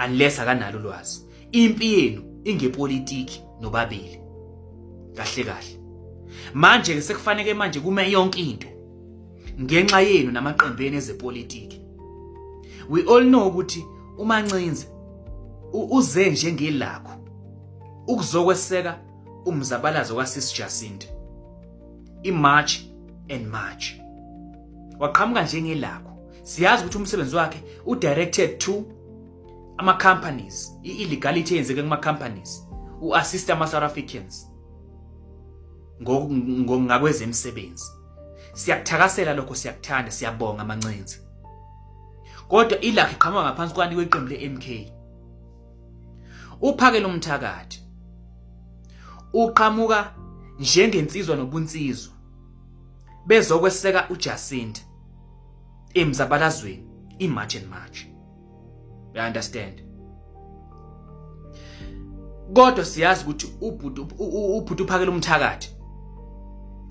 Unless akanalo ulwazi. Impi yenu ingepolitiki nobabili. Kahle kahle. Manje ke sekufanele manje kume yonke into ngenxa yenu namaqembeni ezepolitiki. We all know ukuthi uMancinze uze njengelakho ukuzokweseka umzabalazo kaSisi Jacinta. IMarch and March. Waqhamuka njengelakho. Siyazi ukuthi umsebenzi wakhe udirected to ama-companies, i-illegality eyenzeke kuma-companies, u-assist ama-South Africans ngakwezemisebenzi. Siyakuthakasela lokho, siyakuthanda, siyabonga Mancenze. Kodwa ilakhe iqhamuka ngaphansi kwani kweqembu le-MK. Uphakela Umthakathi uqhamuka njengensizwa nobunsizwa bezokweseka uJacinta emzabalazweni iMarch and March. You understand? Kodwa siyazi ukuthi ubhuti uphakela Umthakathi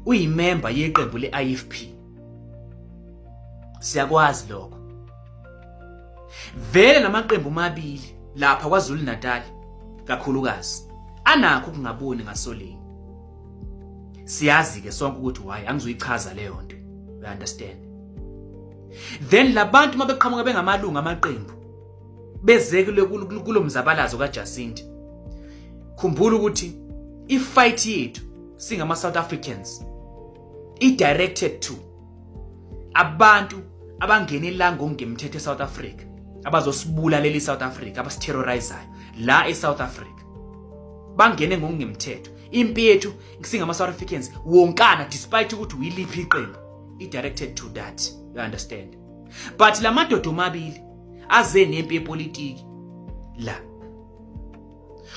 uyimember yeqembu le-IFP. Siyakwazi lokho. Vele namaqembu amabili lapha kwaZulu Natal kakhulukazi anakho ukungaboni ngasoleni. Siyazi ke sonke ukuthi why angizoyichaza leyo nto. You understand? Then labantu mabeqhamuka bengamalunga amaqembu bezekile kulomzabalazo kaJacinta. Khumbula ukuthi ifight yethu singama South Africans i-directed to abantu abangena ilanga ongemthetho eSouth Africa, abazosibulalela iSouth Africa, abasiterrorizayo la eSouth Africa. Bangene ngokungemthetho. Impi yethu singama South Africans wonkana despite ukuthi uyiliphi iqembu i-directed to that. You understand? But la madodo amabili aze nempi yepolitiki la.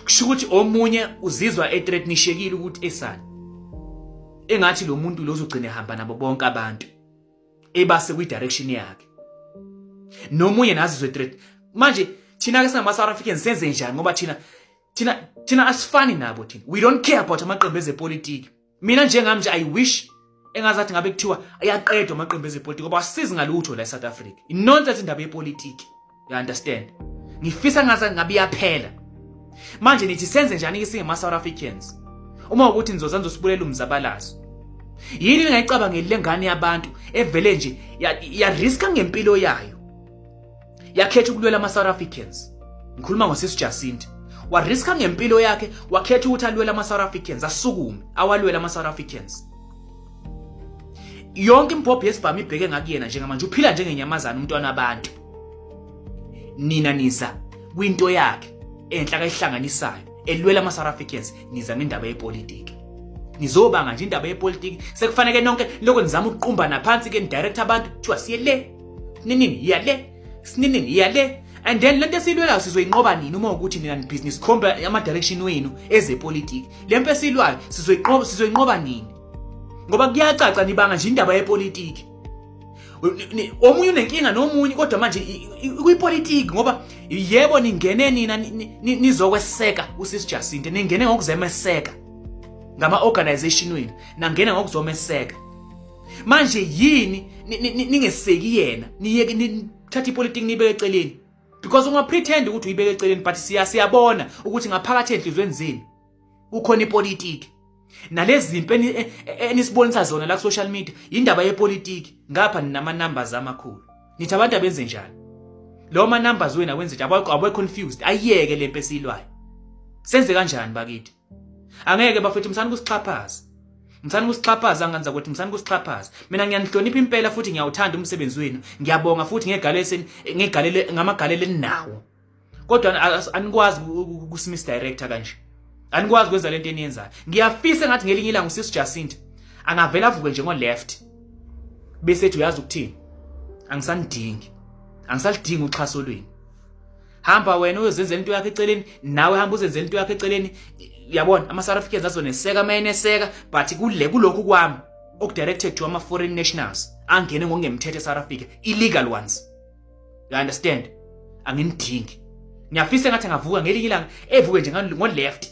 Kusho ukuthi omunye uzizwa ethreatenishekile ukuthi esana engathi lo muntu lo uzogcina ehamba nabo bonke abantu ebase kwi-direction yakhe. Nomunye nazizwe threat. Manje thina ke singama South Africans senze njani ngoba thina asifani nabo thina. We don't care about amaqembu ezepolitiki. Mina njengamanje I wish engazathi ngabe kuthiwa ayaqedwa amaqembu ezepolitiki ngoba asizi ngalutho la eSouth Africa. Inonsense indaba yepolitiki. You understand? Ngifisa ngabe iyaphela. Manje nithi senze njani ke singama South Africans? Uma ukuthi nizozanzosibulela umzabalazo. Yini ngayicabangeli lengane yabantu evele nje ya riska ngempilo yayo. Yakhetha ukulwela ama South Africans. Ngikhuluma ngosisi Jacinta. Wa riska ngempilo yakhe wakhetha ukuthi alwela ama South Africans, asukume awalwela ama South Africans. Yonke impopho yesibhamu ibheke ngakuyena njengamanje uphila njengenyamazana umntwana abantu. Nina niza kwinto yakhe enhla kayihlanganisayo elwela ama South Africans, niza ngendaba yepolitiki. Nizobanga nje indaba yepolitiki sekufanele nonke lokho nizama ukuqumba naphansi ke direct abantu kuthiwa siyele nini yale sinini yale, and then lento esilwelayo sizoyinqoba nini uma ukuthi nina business khomba ama direction wenu ezepolitiki. Lempe esilwayo sizoyinqoba nini? Ngoba kuyacaca nibanga nje indaba yepolitiki. Omunye unenkinga nomunye kodwa manje kuyipolitiki ngoba yebo ningene nina nizokweseka usisi Jacinta, ningene ngokuzemeseka ngama organization wenu, nangena ngokuzomeseka. Manje yini ningeseki yena niyeke nithatha ipolitiki nibeke eceleni because unga pretend ukuthi uyibeke eceleni but siyabona ukuthi ngaphakathi enhlizweni zenu ukhona ipolitiki. Nalezi zimpe enisibonisa zona la ku social media indaba yepolitiki. Ngapha ninama numbers amakhulu. Nithi abantu abenze njani? Lo ma numbers wena wenze nje abayi confused. Ayeke lempe silwayo. Senze kanjani bakithi? Angeke bafethu msana kusixhaphaza. Msana kusixhaphaza anganza ukuthi msana kusixhaphaza. Mina ngiyanihlonipha impela futhi ngiyawuthanda umsebenzi wenu. Ngiyabonga futhi ngegalele ngamagalele nawo. Kodwa anikwazi ukusimisa director kanje. Anikwazi kwenza lento eniyenzayo. Ngiyafisa ngathi ngelinye ilanga usisi Jacinta angavela avuke nje ngo left. Bese ethi uyazi ukuthini? Angisanidingi. Angisalidingi uxhaso lweni. Hamba wena uyozenzela into yakhe eceleni, nawe hamba uzenzela into yakhe eceleni. Yabona ama South Africans azoneseka mayeneseka but kulokhu kwami okudirected to ama foreign nationals angene ngokungemthetho eSouth Africa, illegal ones. You understand? Anginidingi. Ngiyafisa ngathi ngavuka ngelinye ilanga evuke nje ngo left.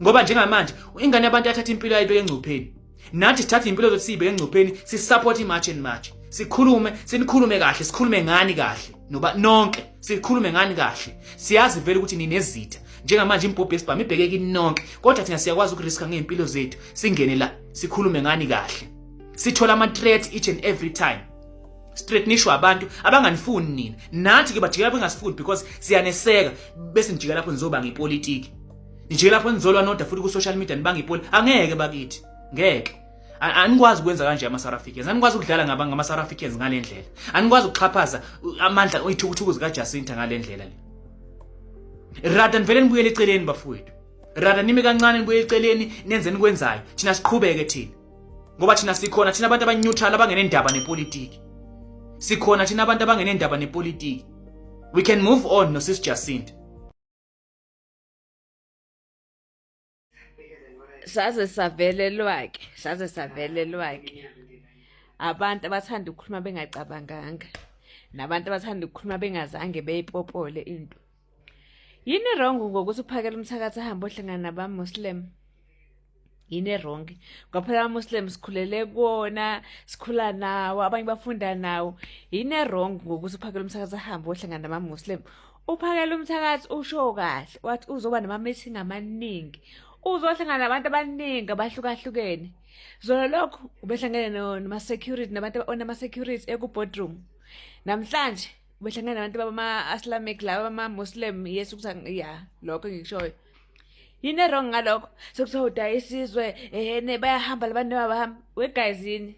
Ngoba njengamanje ingane yabantu yathatha impilo yayo engcupheni. Nathi sithatha impilo zethu sibeke engcupheni, sisupport iMarch and March. Sinikhulume kahle, sikhulume ngani kahle. Noba nonke sikhulume ngani kahle. Siyazi vele ukuthi ninezitha. Njengamanje impopho yesibhamu ibheke kini nonke. Kodwa thina siyakwazi ukuriska ngempilo zethu. Singene la, sikhulume ngani kahle. Sithola ama threat each and every time. Straight nishwa abantu abanganifuni nina. Nathi ke bajika lapho ngasifuni because siyaneseka bese nijika lapho nizobanga ipolitiki. Nijika lapho nizolwa noda futhi ku social media nibanga ipolitiki. Angeke bakithi. Ngeke. Anikwazi ukwenza kanje ama South Africans. Anikwazi ukudlala ngama South Africans ngalendlela. Anikwazi ukuxhaphaza amandla oyithukuthuku zika Jacinta ngalendlela le. Rather nivele nibuyele eceleni bafowethu. Rather nime kancane nibuyele eceleni nenzeni kwenzayo. Thina siqhubeke thina. Ngoba thina sikhona thina abantu abaneutral abangenendaba nepolitiki. Sikhona thina abantu abangenendaba nepolitiki. We can move on no sis Jacinta. Saze savelelwake abantu abathanda ukukhuluma bengacabanganga nabantu abathanda ukukhuluma bengazange beyipopole into. Yini wrong ngokuthi uphakela umthakathi ahamba ohlangana nabaMuslim? Yini wrong? Ngoba abaMuslim sikhulele kuona, sikhula nawo, abanye bafunda nawo. Yini wrong ngokuthi uphakela umthakathi ahamba ohlangana nabaMuslim? Uphakela umthakathi usho kahle, wathi uzoba nama-meeting amaningi. Uzohlangana nabantu abaningi abahlukahlukene. Zona lokho ubehlangene nama-security nabantu onama-security ekuboardroom. Namhlanje ubehlangene nabantu bama-Islamic laba bama-Muslim yesu kuthi ya lokho ngikushoyo. Yini wrong ngalokho? Sekuthiwa udayisizwe bayahamba labantu abahamba. We guys yini?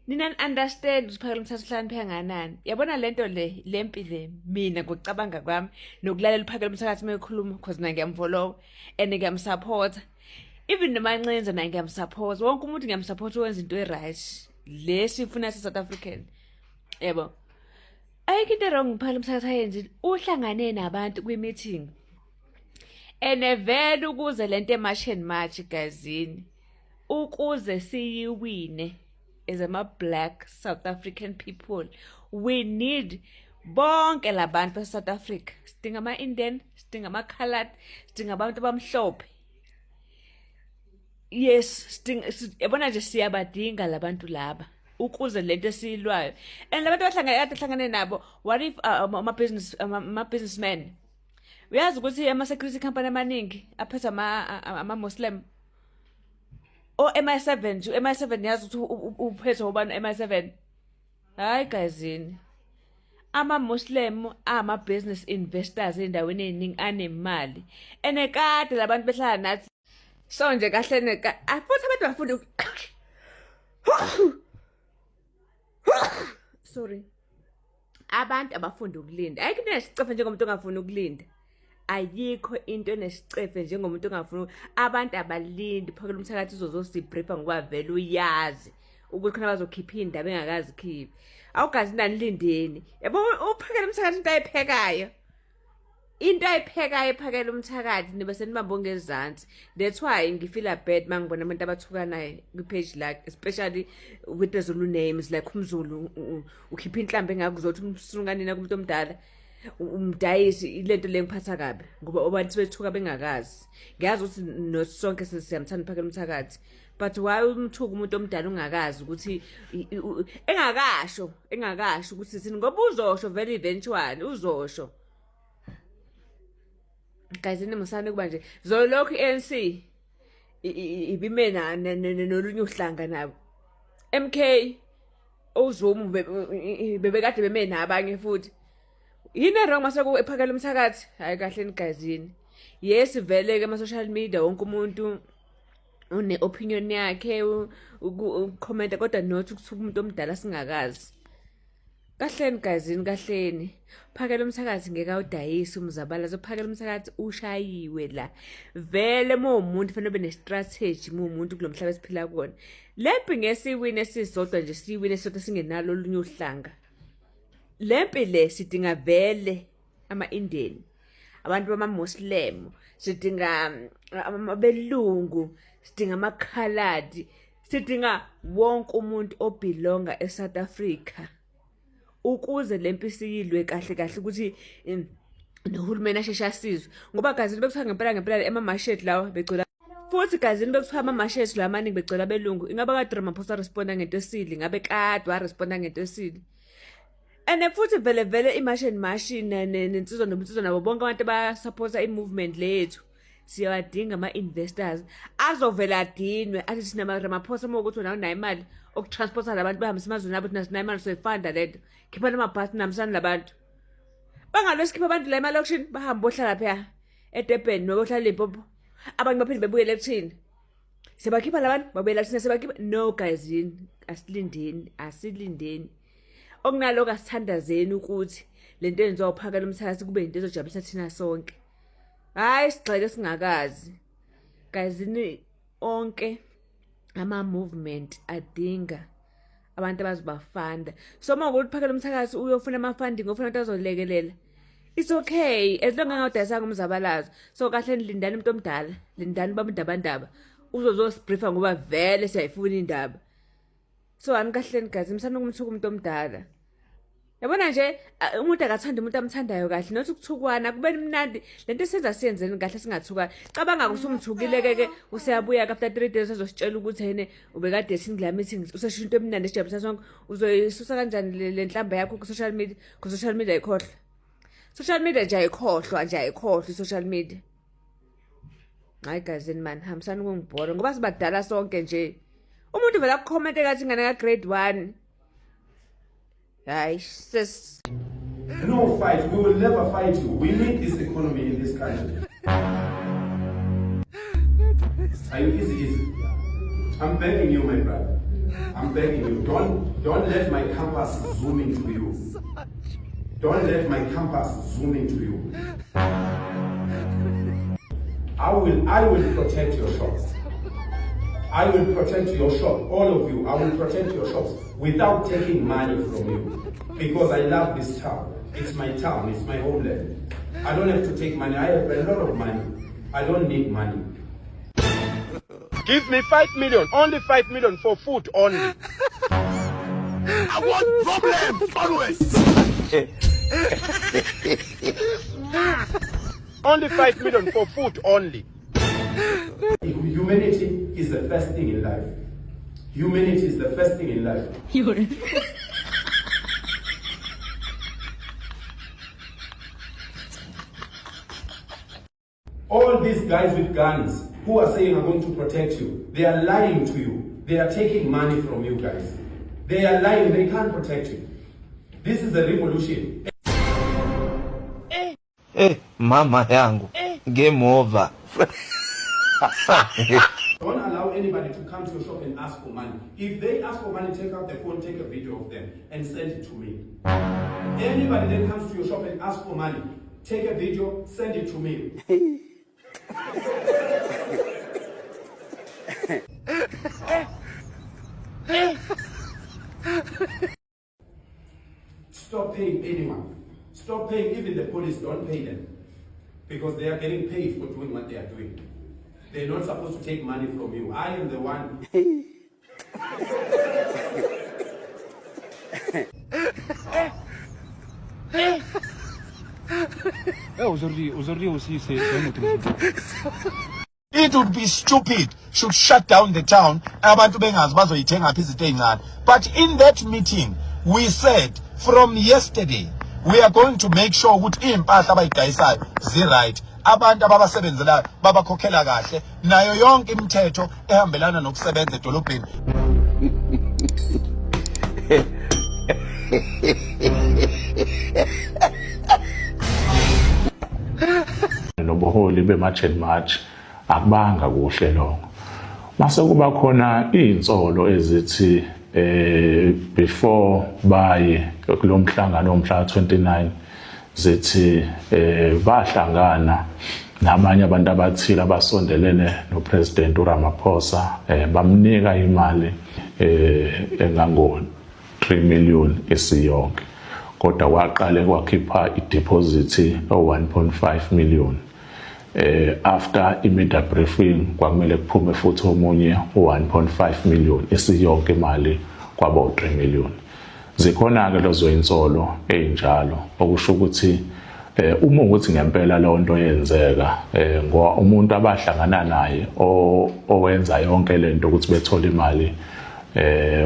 Nina understand usiphakela umthatha uhlakaniphe nganani. Yabona lento lempi le mina ngokucabanga kwami nokulalela uphakela umthakathi mekhuluma because mina ngiyamfollow and ngiyamsupport. Even nomancenza naye ngiyamsupport. Wonke umuntu ngiyamsupport wenza into eright. Lesifuna South African. Yebo. Ayikho into wrong uphakela umthakathi ayenze uhlangane nabantu kwi-meeting. Vele ukuze lento emasheni match gazini ukuze siyiwine as ama-black South African people, we need bonke labantu base-South Africa. Sidinga ama-Indian, sidinga ama-Coloured, sidinga abantu abamhlophe. Yes, yabona nje siyabadinga labantu laba ukuze lento esiyilwayo. And labantu abahlangane nabo, what if ama-businessmen? Uyazi ukuthi ama-security company amaningi aphethe ama-Muslim. MI7 nje, MI7 yazi ukuthi uphethe ubani MI7? Hayi gazini. Ama-Muslim ama-business investors endaweni eningi anemali. Kade labantu behlala nathi. So nje kahle futhi abantu bafunda sorry. Abantu abafunda ukulinda. Ayikho into esicefe njengomuntu ongafuni ukulinda. Ayikho into enesicefe njengomuntu ongafuni. Abantu abalindi phakela umthakathi uzosibriefa ngoba vele uyazi ukuthi khona bazokhipha indaba engakazi khiphi. Awugazi nanilindeni. Yabo uphakela umthakathi into ayiphekayo. Into ayiphekayo ephakela umthakathi nibe senibambo ngezansi. That's why ngifeel bad mangibona abantu abathukanayo kwi-page like especially with the Zulu names like umZulu ukhipha inhlambe engakuzothi umsulunganina kumuntu omdala. Umdayisi ilento lengiphatha kabi ngoba abantu bethuka bengakazi. Ngiyazi ukuthi nosonke siyamthanda uphakela umthakathi. But why umthuka umuntu omdala ungakazi ukuthi engakasho ukuthi sini ngoba uzosho very eventually uzosho. Guys musane kuba nje zolokhu ANC ibimena nolunye uhlanga nabo. MK uZuma bebekade bemena abanye futhi. Yini wrong maseku ephakela umthakathi? Hayi kahle nigazini. Yes vele ke ama social media wonke umuntu une opinion yakhe ucomment kodwa not ukuthuka umuntu omdala singakazi. Kahleni gazini kahleni. Phakela umthakathi ngeke awudayise umzabala zophakela umthakathi ushayiwe la. Vele umuntu fanele ube ne-strategy umuntu kulomhlaba esiphila kuona. Lempi ngesiwini esisodwa nje siwini esodwa singenalo olunye uhlanga. Lempi le sidinga vele ama-Indian, abantu bama-Muslim, sidinga abelungu, sidinga ama-Coloured, sidinga wonke umuntu obelonga eSouth Africa. Ukuze lempi siyilwe kahle kahle ukuthi nohulumeni asheshe asizwe ngoba gazini bekuthiwa ngempela ema-market lawa begcwala futhi gazini bekuthiwa ama-market la amaningi begcwala belungu. Ingaba kade Ramaphosa responda ngento esile, ngabe kade waresponda ngento esile. And futhi vele i-machine nensizwa nomnsizwa nabo bonke abantu basupporta i-movement lethu. Siyawadinga ama-investors azovela adinwe athi sina Ramaphosa ukuthi wena unayo imali okutransporta labantu bahambisa emazweni abo thina sinayo imali soyifanda lento. Khipha namabhasi namisana labantu. Bangalwesikipha abantu la emalokishini bahamba ohlala phaya eDurban nokuhlala eLimpopo. Abanye baphinde bebuyele ekuthini. Sebakhipha labantu babuyela kuthina sebakhipha. No guys asilindeni. Okunaloko asithandazeni ukuthi lento yenziwa uphakela umthakathi kube into ezojabulisa thina sonke. Hayi sigxeke singakazi. Gazini onke ama movement adinga abantu abazibafanda. So mawukuthi phakela umthakathi uyofuna ama funding ofuna ukuthi azolekelela. It's okay as long as ngawudayisa ngumzabalazo. So kahle nilindani umuntu omdala, lindani babandabandaba. Uzozosbriefa ngoba vele siyayifuna indaba. So anikahleni gazi msana ukumthuka umuntu omdala. Yabona nje umuntu akathanda umuntu amthandayo kahle nothi ukuthukwana kube mnandi lento esenza siyenzeni kahle singathuka cabanga kusumthukile ke useyabuya after 3 days azositshela ukuthi yena ubekade singla meeting usesho into emnandi esijabulisa sonke uzoyisusa kanjani le nhlamba yakho ku social media ikhohlwa social media nje ayikhohlwa social media. Hayi gazini man hamsana ukungibhora ngoba sibadala sonke nje umuntu vela comment kathi ngane ka grade 1. Ay, sis. No fight. We will never fight you. We need this economy in this country. Are you easy? I'm begging you, my brother. I'm begging you. Don't let my campus zoom into you. Don't let my campus zoom into you. I will protect your shops. I will protect your shop, all of you. I will protect your shops without taking money from you. Because I love this town. It's my town, it's my homeland. I don't have to take money. I have a lot of money. I don't need money. Give me 5 million, only 5 million for food only. I want problems, always. Only 5 million for food only. Humanity is the first thing in life. Humanity is the first thing in life. All these guys with guns who are saying I'm going to protect you, they are lying to you. They are taking money from you guys. They are lying, they can't protect you. This is a revolution. Mama yangu. Game over. Don't allow anybody to come to your shop and ask for money. If they ask for money, take out the phone, take a video of them and send it to me. Anybody that comes to your shop and asks for money, take a video, send it to me. Stop paying anyone. Stop paying even the police, don't pay them. Because they are getting paid for doing what they are doing. They're not supposed to take money from you. I am the one. It would be stupid should shut down the town. But in that meeting, we said from yesterday, we are going to make sure ukuthi impahla abayidayisayo zi-right. Abantu ababasebenzela babakhokhela kahle nayo yonke imithetho ehambelana nokusebenza edolobheni. Nobuholi be-March and March akubanga kuhle lokho. Mase kuba khona insolo ezithi before baye kulo mhlangano omhla 29 zithi bahlangana nabanye abantu abathile abasondelene noPresident uRamaphosa bamnika imali engango 3 million isiyonke kodwa waqale kwakhipha ideposit o 1.5 million. After immediate briefing kwakumele kuphume futhi omunye u1.5 million isiyonke imali kwabo 3 million. Zikhona ke lezo insolo enjalo okusho ukuthi uma ukuthi ngempela lo nto yenzeka ngoba umuntu abahlangana naye owenza yonke lento ukuthi bethola imali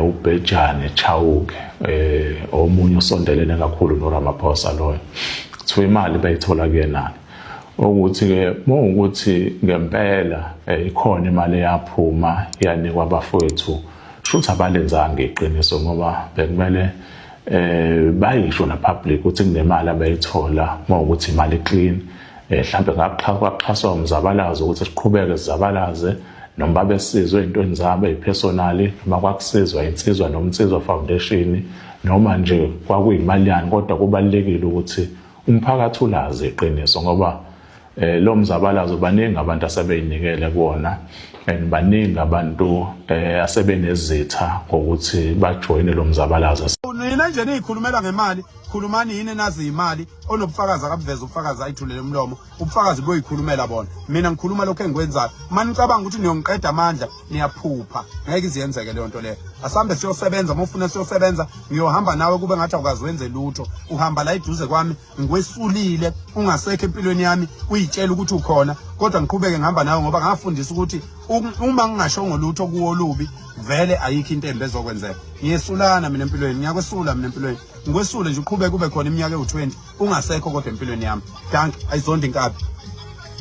uBejane Chauke omunye usondelene kakhulu noRamaphosa loyo kuthiwa imali bayithola kuyena ukuthi ke ukuthi ngempela ikhona imali yaphuma yanikwa abafowethu futhi abalenzanga iqiniso ngoba bekumele bayisho na public ukuthi kunemali abayithola ukuthi imali clean mhlambe ngakuxhaswa umzabalazo ukuthi siqhubeke sizabalaze noma babesizwe intweni zabo epersonally noma kwakusizwa insizwa nomnsizwa foundation noma nje kwakuyimali yani kodwa kubalekile ukuthi umphakathi ulazi iqiniso ngoba lo mzabalazo baningi abantu asebeyinikele kuwona and baningi abantu asebenezitha ngokuthi bajoyine lo mzabalazo. Nina nje nikhulumela ngemali, khulumani yini nazi imali, onobufakazi akabuveza ubufakazi ayithulele umlomo, ubufakazi boyikhulumela bona. Mina ngikhuluma lokho engikwenzayo. Manje ngicabanga ukuthi niyongiqeda amandla, niyaphupha. Ngeke iziyenzeke leyo nto leyo. Asambe siyosebenza, mufuna siyosebenza, ngiyohamba nawe kube ngathi awukazi wenze lutho. Uhamba la eduze kwami, ngikwesulile, ungasekho empilweni yami, uyitshela ukuthi ukhona, kodwa ngiqhubeke ngihamba nawe ngoba ngafundisa ukuthi uma ngingashongo lutho kuwo lubi, vele ayikho into embi ezokwenzeka. Ngiyesulana mina empilweni, ngiyakwesula mina empilweni. Ngikwesule nje uqhubeke kube khona iminyaka ewu20 ungasekho kodwa empilweni yami. Danke, ayizonda inkabi.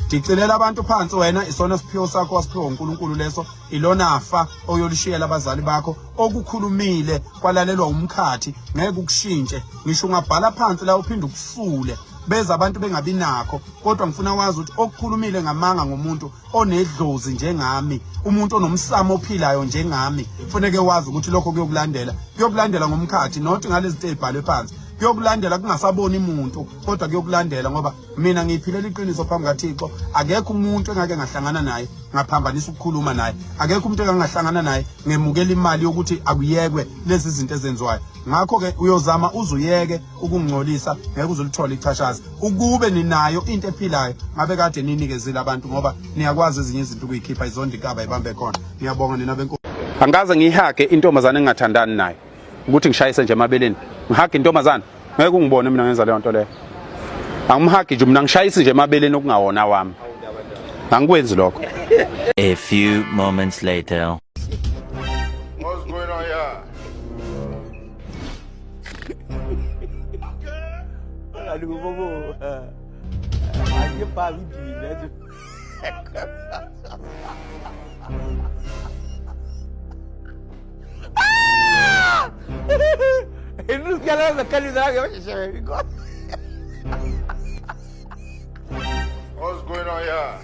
Ndicelela abantu phansi wena isona siphiwo sakho wasiphiwa uNkulunkulu leso, ilona afa oyolishiyela abazali bakho, okukhulumile kwalalelwa umkhathi, ngeke ukushintshe. Ngisho ungabhala phansi la uphinde ukusule. Beza abantu bengabi nakho, kodwa ngifuna wazi ukuthi okukhulumile ngamanga ngomuntu onedlozi njengami, umuntu onomsamo ophilayo njengami, kufanele wazi ukuthi lokho kuyokulandela ngomkhathi, not ngalezi zinto ezibhalwe phansi. Kuyokulandela kungasaboni umuntu, kodwa kuyokulandela ngoba mina ngiphilela iqiniso phambi kaThixo. Akekho umuntu engake ngahlangana naye ngaphambanisa ukukhuluma naye. Akekho umuntu engangahlangana naye ngemukela imali yokuthi akuyekwe lezi zinto ezenziwayo. Ngakho ke uyozama uzuyeke ukungcolisa, ngeke uzulithola ichashaza. Ukube ninayo into ephilayo ngabe kade ninikezile abantu ngoba niyakwazi ezinye izinto ukuyikhipha izondi kaba ibambe khona. Ngiyabonga nina benkosi. Angaze ngihage intombazane engathandani naye ukuthi ngishayise nje emabeleni. Ngihage intombazane ngeke ungibone mina ngenza leyo nto leyo. Angimhagi nje mina ngishayise nje emabeleni okungawona wami. Angikwenzi lokho. A few moments later. What's going on here? Aduh bobo. Aja Pak Bibi aja. Ini sekarang sekali lagi macam saya. What's going on here?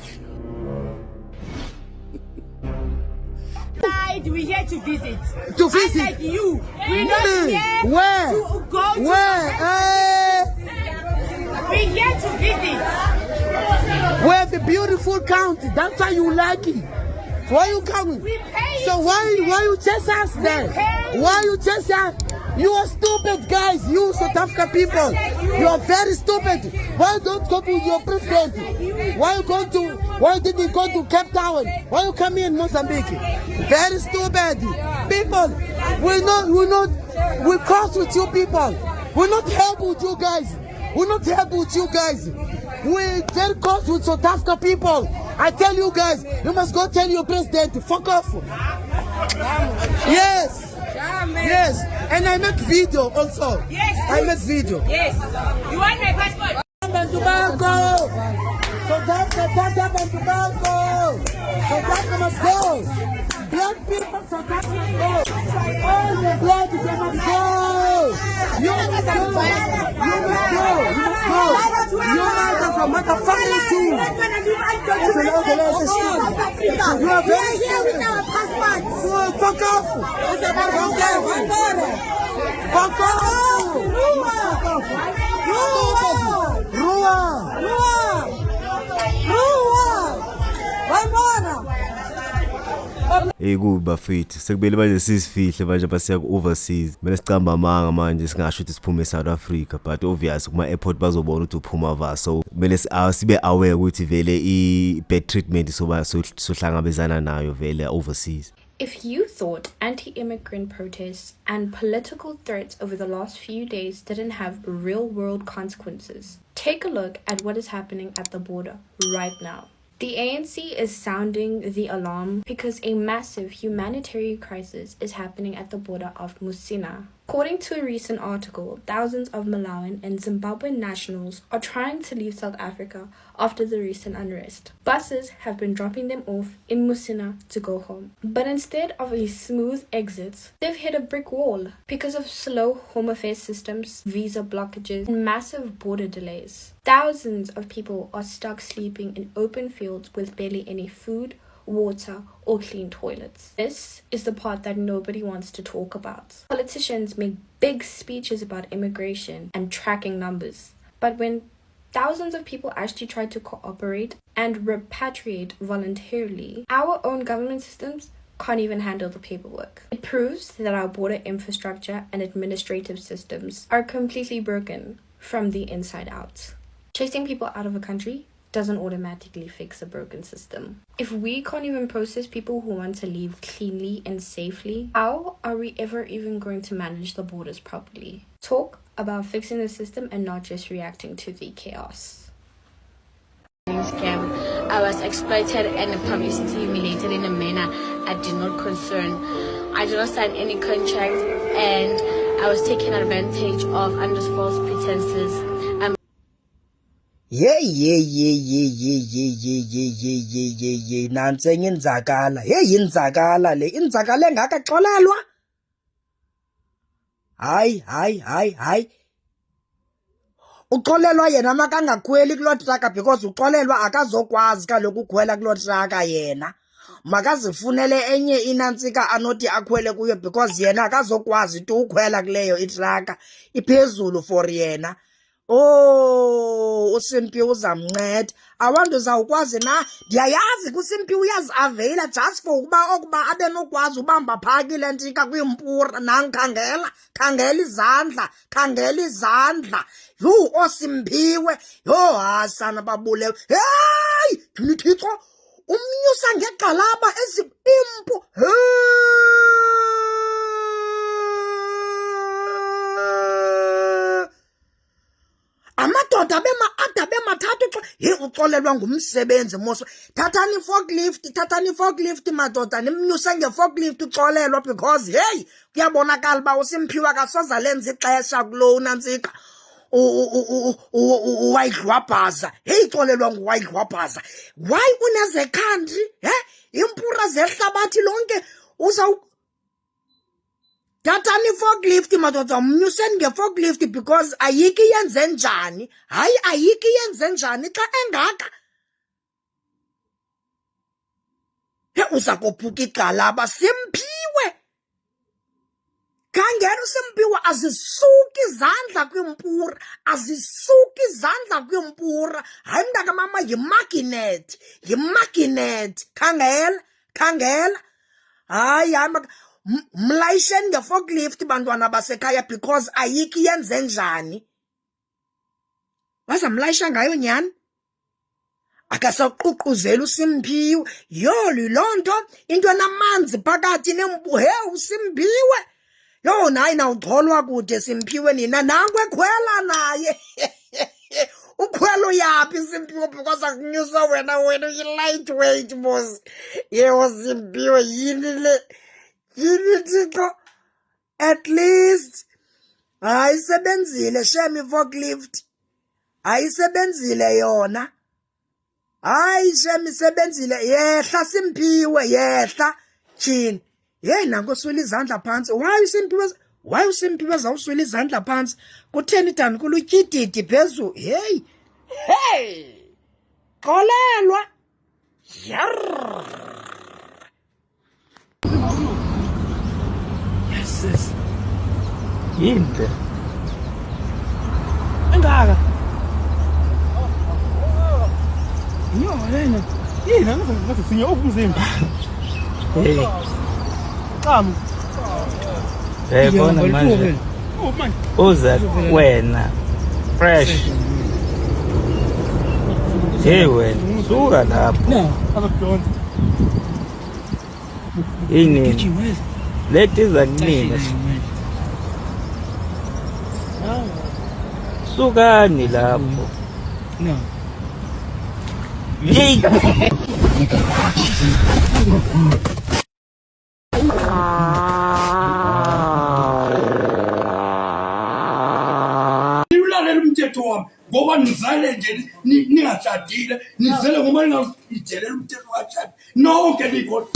We're here to visit. To visit? Like you. We're not here Where? to go to... Where? We're here to visit. We have a beautiful country. That's why you like it. Why you coming? We pay So why you chase us then? Why you chase us? You are stupid guys. You South Africa people. You are very stupid. Why don't go to your president? Why did you go to Cape Town? Why you come here in Mozambique? Very stupid. People, we cross with you people. We're not help with you guys. We're not help with you guys. We're very close with South Africa people. I tell you guys, you must go tell your president, fuck off. Yes. Yes. And I make video also. Yes. I make video. Yes. You want my passport? Tobago. South Africa and Tobago. South Africa must go. Black people, South Africa must go. All the black people must go. You must go. You must go. You must go. You motherfucking team. You are very here with our passport. Fuck off. Fuck off. Hey good bafethu sekubele manje sisifihle manje basiya ku-overseas kumele sicamba amanga manje singasho ukuthi siphume e-South Africa but obvious kuma-airport bazobona ukuthi uphuma va so kumele sibe aware ukuthi vele i-bad treatment sohlangabezana nayo vele overseas. If you thought anti-immigrant protests and political threats over the last few days didn't have real-world consequences, take a look at what is happening at the border right now. The ANC is sounding the alarm because a massive humanitarian crisis is happening at the border of Musina. According to a recent article, thousands of Malawian and Zimbabwean nationals are trying to leave South Africa after the recent unrest. Buses have been dropping them off in Musina to go home. But instead of a smooth exit, they've hit a brick wall because of slow home affairs systems, visa blockages, and massive border delays. Thousands of people are stuck sleeping in open fields with barely any food, water, or clean toilets. This is the part that nobody wants to talk about. Politicians make big speeches about immigration and tracking numbers, but when thousands of people actually tried to cooperate and repatriate voluntarily, our own government systems can't even handle the paperwork. It proves that our border infrastructure and administrative systems are completely broken from the inside out. Chasing people out of a country doesn't automatically fix a broken system. If we can't even process people who want to leave cleanly and safely, how are we ever even going to manage the borders properly? Talk about fixing the system and not just reacting to the chaos. Scam. I was exploited and publicity humiliated in a manner I did not concern. I did not sign any contract and I was taken advantage of under false pretenses. Nansi enye inzakala. Inzakala le. Inzakala engakaxolelwa. Hayi. Uxolelwa yena makangakhweli kuloo traka because uxolelwa akazokwazi kaloku ukhwela kuloo traka yena. Makazifunele enye inantsika anothi akhwele kuyo because yena akazokwazi tu ukhwela kuleyo itraka. Iphezulu for yena. Oh, uSimphiwe uzamnceda. Abantu uzawukwazi na? Ndiyayazi kuSimphiwe uyazi-availa just for ukuba abe nokwazi ubamba phaki le ntika kwimpura. Khangela izandla. Yho, oSimphiwe. Yho, hasana babulewe. Hey! Thixo, umnyusa ngegxalaba ezimpu. Amadoda bemathathu uxolelwa ngumsebenzi moso. Thathani forklift madoda nimnyuse ngeforklift uxolelwa because hey kuyabonakala uba uSimphiwe akasoza lenza ixesha kulo unantsika uwayidlwabhaza. Hey xolelwa nguwayidlwabhaza. Why uneze country impura zehlabathi lonke Thathani forklift madoda umnyuseni ngeforklift because ayiki yenze njani. Hayi ayiki yenze njani xa engaka. Uza kophuka igxalaba Simphiwe. Khangela uSimphiwe azisuki izandla kwimpura. Hayi mntaka mama yimagnet. Khangela. Hayi mlayisheni ngeforklift bantwana basekhaya because ayiki yenze njani. Bazamlayisha ngayo nyani? Akasaququzela uSimphiwe. Yoli loo nto into enamanzi phakathi uSimphiwe. Yo nayi nawuxolwa kude Simphiwe nina nanku ekhwela naye. Ukhwelo yaphi Simphiwe because akunyusa wena uyi-lightweight boss. Yebo Simphiwe yini le? Yini Thixo? At least ayisebenzile shem i-forklift. Ayisebenzile yona. Hayi shem isebenzile. Yehla Simphiwe yehla. Chini. Hey nanko uswela izandla phansi. Why uSimphiwe zawuswela izandla phansi? Kutheni dani kulutyididi phezulu? Hey. Xolelwa. Yes. Yinhle. Engaka. Yona. Yina ngathi sinye ubumzimba. Hey. Qhamu. Bona manje. Uza wena. Fresh. Hey wena, suka lapho. Abadonsa. Yini? Leti zakunika. Sukani lapho. No. Yey. Nilalela umthetho wami ngoba nizale nje ningashadile nizele ngoba ningayijelela umthetho washada nonke nikhona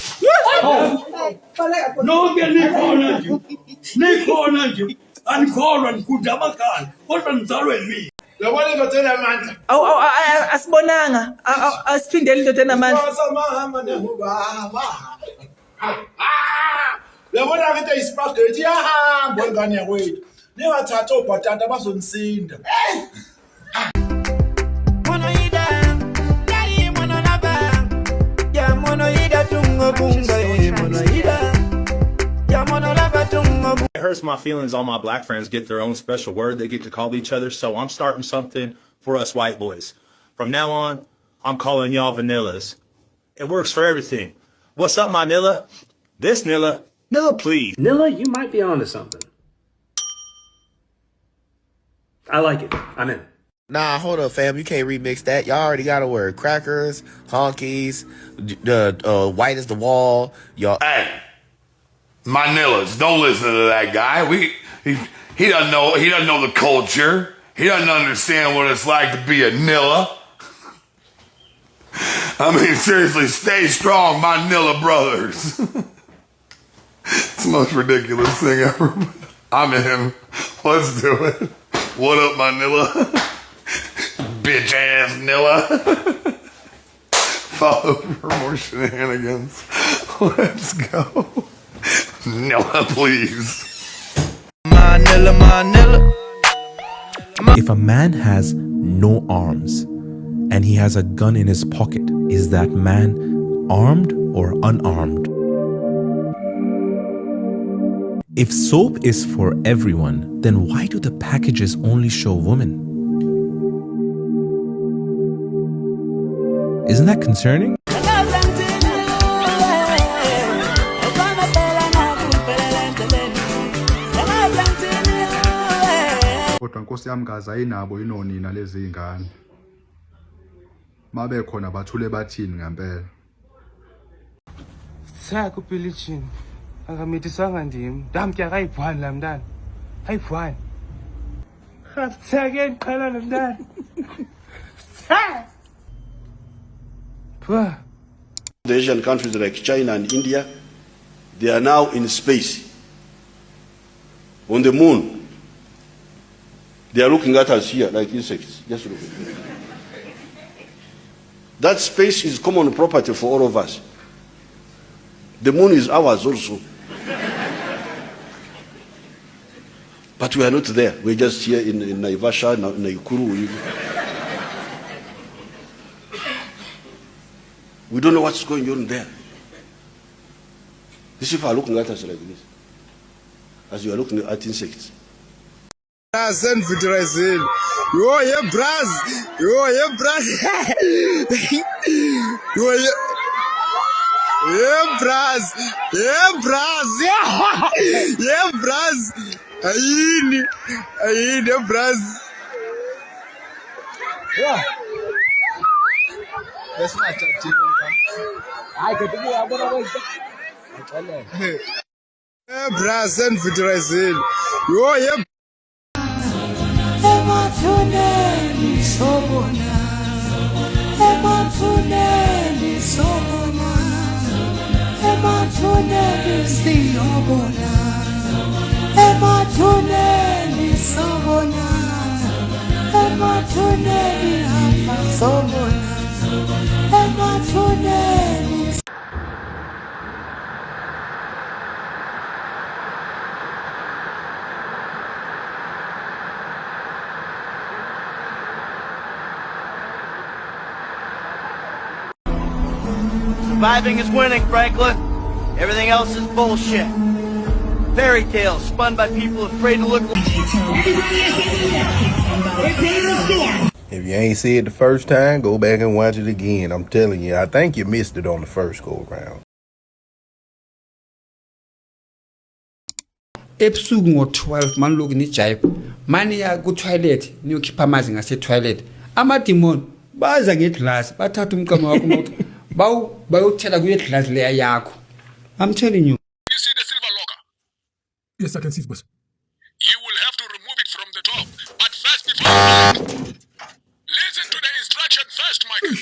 nikhona nje anikholwa nikudla amakhala kodwa nizalwe yimi yabona indoda enamandla asibonanga asiphindele indoda enamandla samahamba nebaba yabona ke into ispragate yahamba ngane yakwethu ningathatha obhatata bazonisinda It hurts my feelings all my black friends get their own special word they get to call each other, so I'm starting something for us white boys. From now on, I'm calling y'all vanillas. It works for everything. What's up, my Nilla? This Nilla? Nilla, please. Nilla, you might be onto something. I like it. I'm in. Nah, hold up, fam. You can't remix that. Y'all already got a word. Crackers, honkies, the white as the wall. Y'all. Hey, my Nillas, don't listen to that guy. He doesn't know the culture. He doesn't understand what it's like to be a Nilla. I mean, seriously, stay strong, my Nilla brothers. It's the most ridiculous thing ever. I'm in. Let's do it. What up, my Nilla? Bitch ass Nilla. Follow for more shenanigans. Let's go. Nilla, please. My Nilla, my Nilla. If a man has no arms and he has a gun in his pocket, is that man armed or unarmed? If soap is for everyone, then why do the packages only show women? Isn't that concerning? Kodwa Nkosi yami kazi ayinabo inonina lezi ingane. Mabe khona bathule bathini ngempela. Saka uPhilipin. Akamithisanga ndim. Damke akayibhwani la mntana. Ayibhwani. Khaftheke enqala lo mntana. The Asian countries like China and India, they are now in space. On the moon. They are looking at us here like insects. Just look. That space is common property for all of us. The moon is ours also. But we are not there. We're just here in Naivasha, Naikuru. We don't know what's going on there. These people are looking at us like this, as you are looking at insects. Send Brazil. Yo, yeah, Braz. Yo, yeah, Braz. Yo, yeah. Yeah, Braz. Yeah, Braz. Yeah, Braz. Ayin, yeah, Braz. Yeah. That's not touching. I could do it. Yeah, Braz and Brazil. Yo, yeah. Emathuneni sobona, emathuneni sobona, emathuneni siyobona, emathuneni sobona, emathuneni hamba sobona, emathuneni. Surviving is winning, Franklin. Everything else is bullshit. Fairy tales spun by people afraid to look like... If you ain't see it the first time, go back and watch it again. I'm telling you, I think you missed it on the first go round. Ebusuku ngo-12 maniloku nijayiva maniya ku-toilet niyokhipha amanzi ngase-toilet amadimoni baza ngeglasi bathatha umqama wakho nokuthi bayowuthela kuye glass leya yakho. I'm telling you. You see the silver locker? Yes, I can see it, boss. You will have to remove it from the top. But first, before you listen to the instruction first, Michael.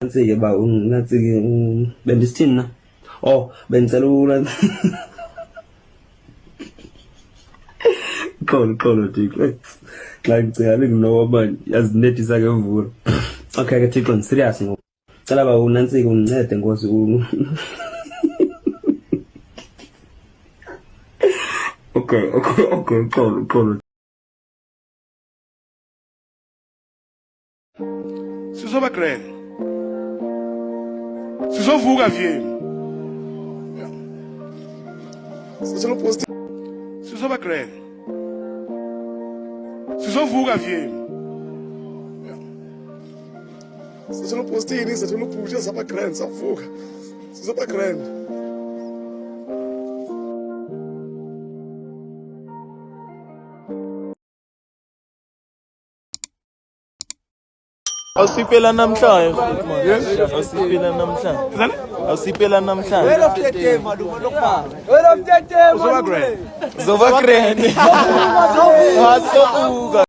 Sige ba na sige bendistin na. Oh, bensalula. Xolo Thixo. Xa ngicela nginoba manje yazinethisa ke mvula. Okay ke Thixo ni serious ngoku. Cela ba uNansika ungincede Nkosi Okay, xolo. Sizoba grand. Sizovuka vyemi. Sizoba grand. Sizovuka vyemi. Sizoba postini, sizoba pusha saba grand, savuka. Sizoba grand. Awusipela namhlanje awusipela namhlanje awusipela namhlanje Well of the day malume lokufana Well of the day Zoba grand Zoba grand Wasobuka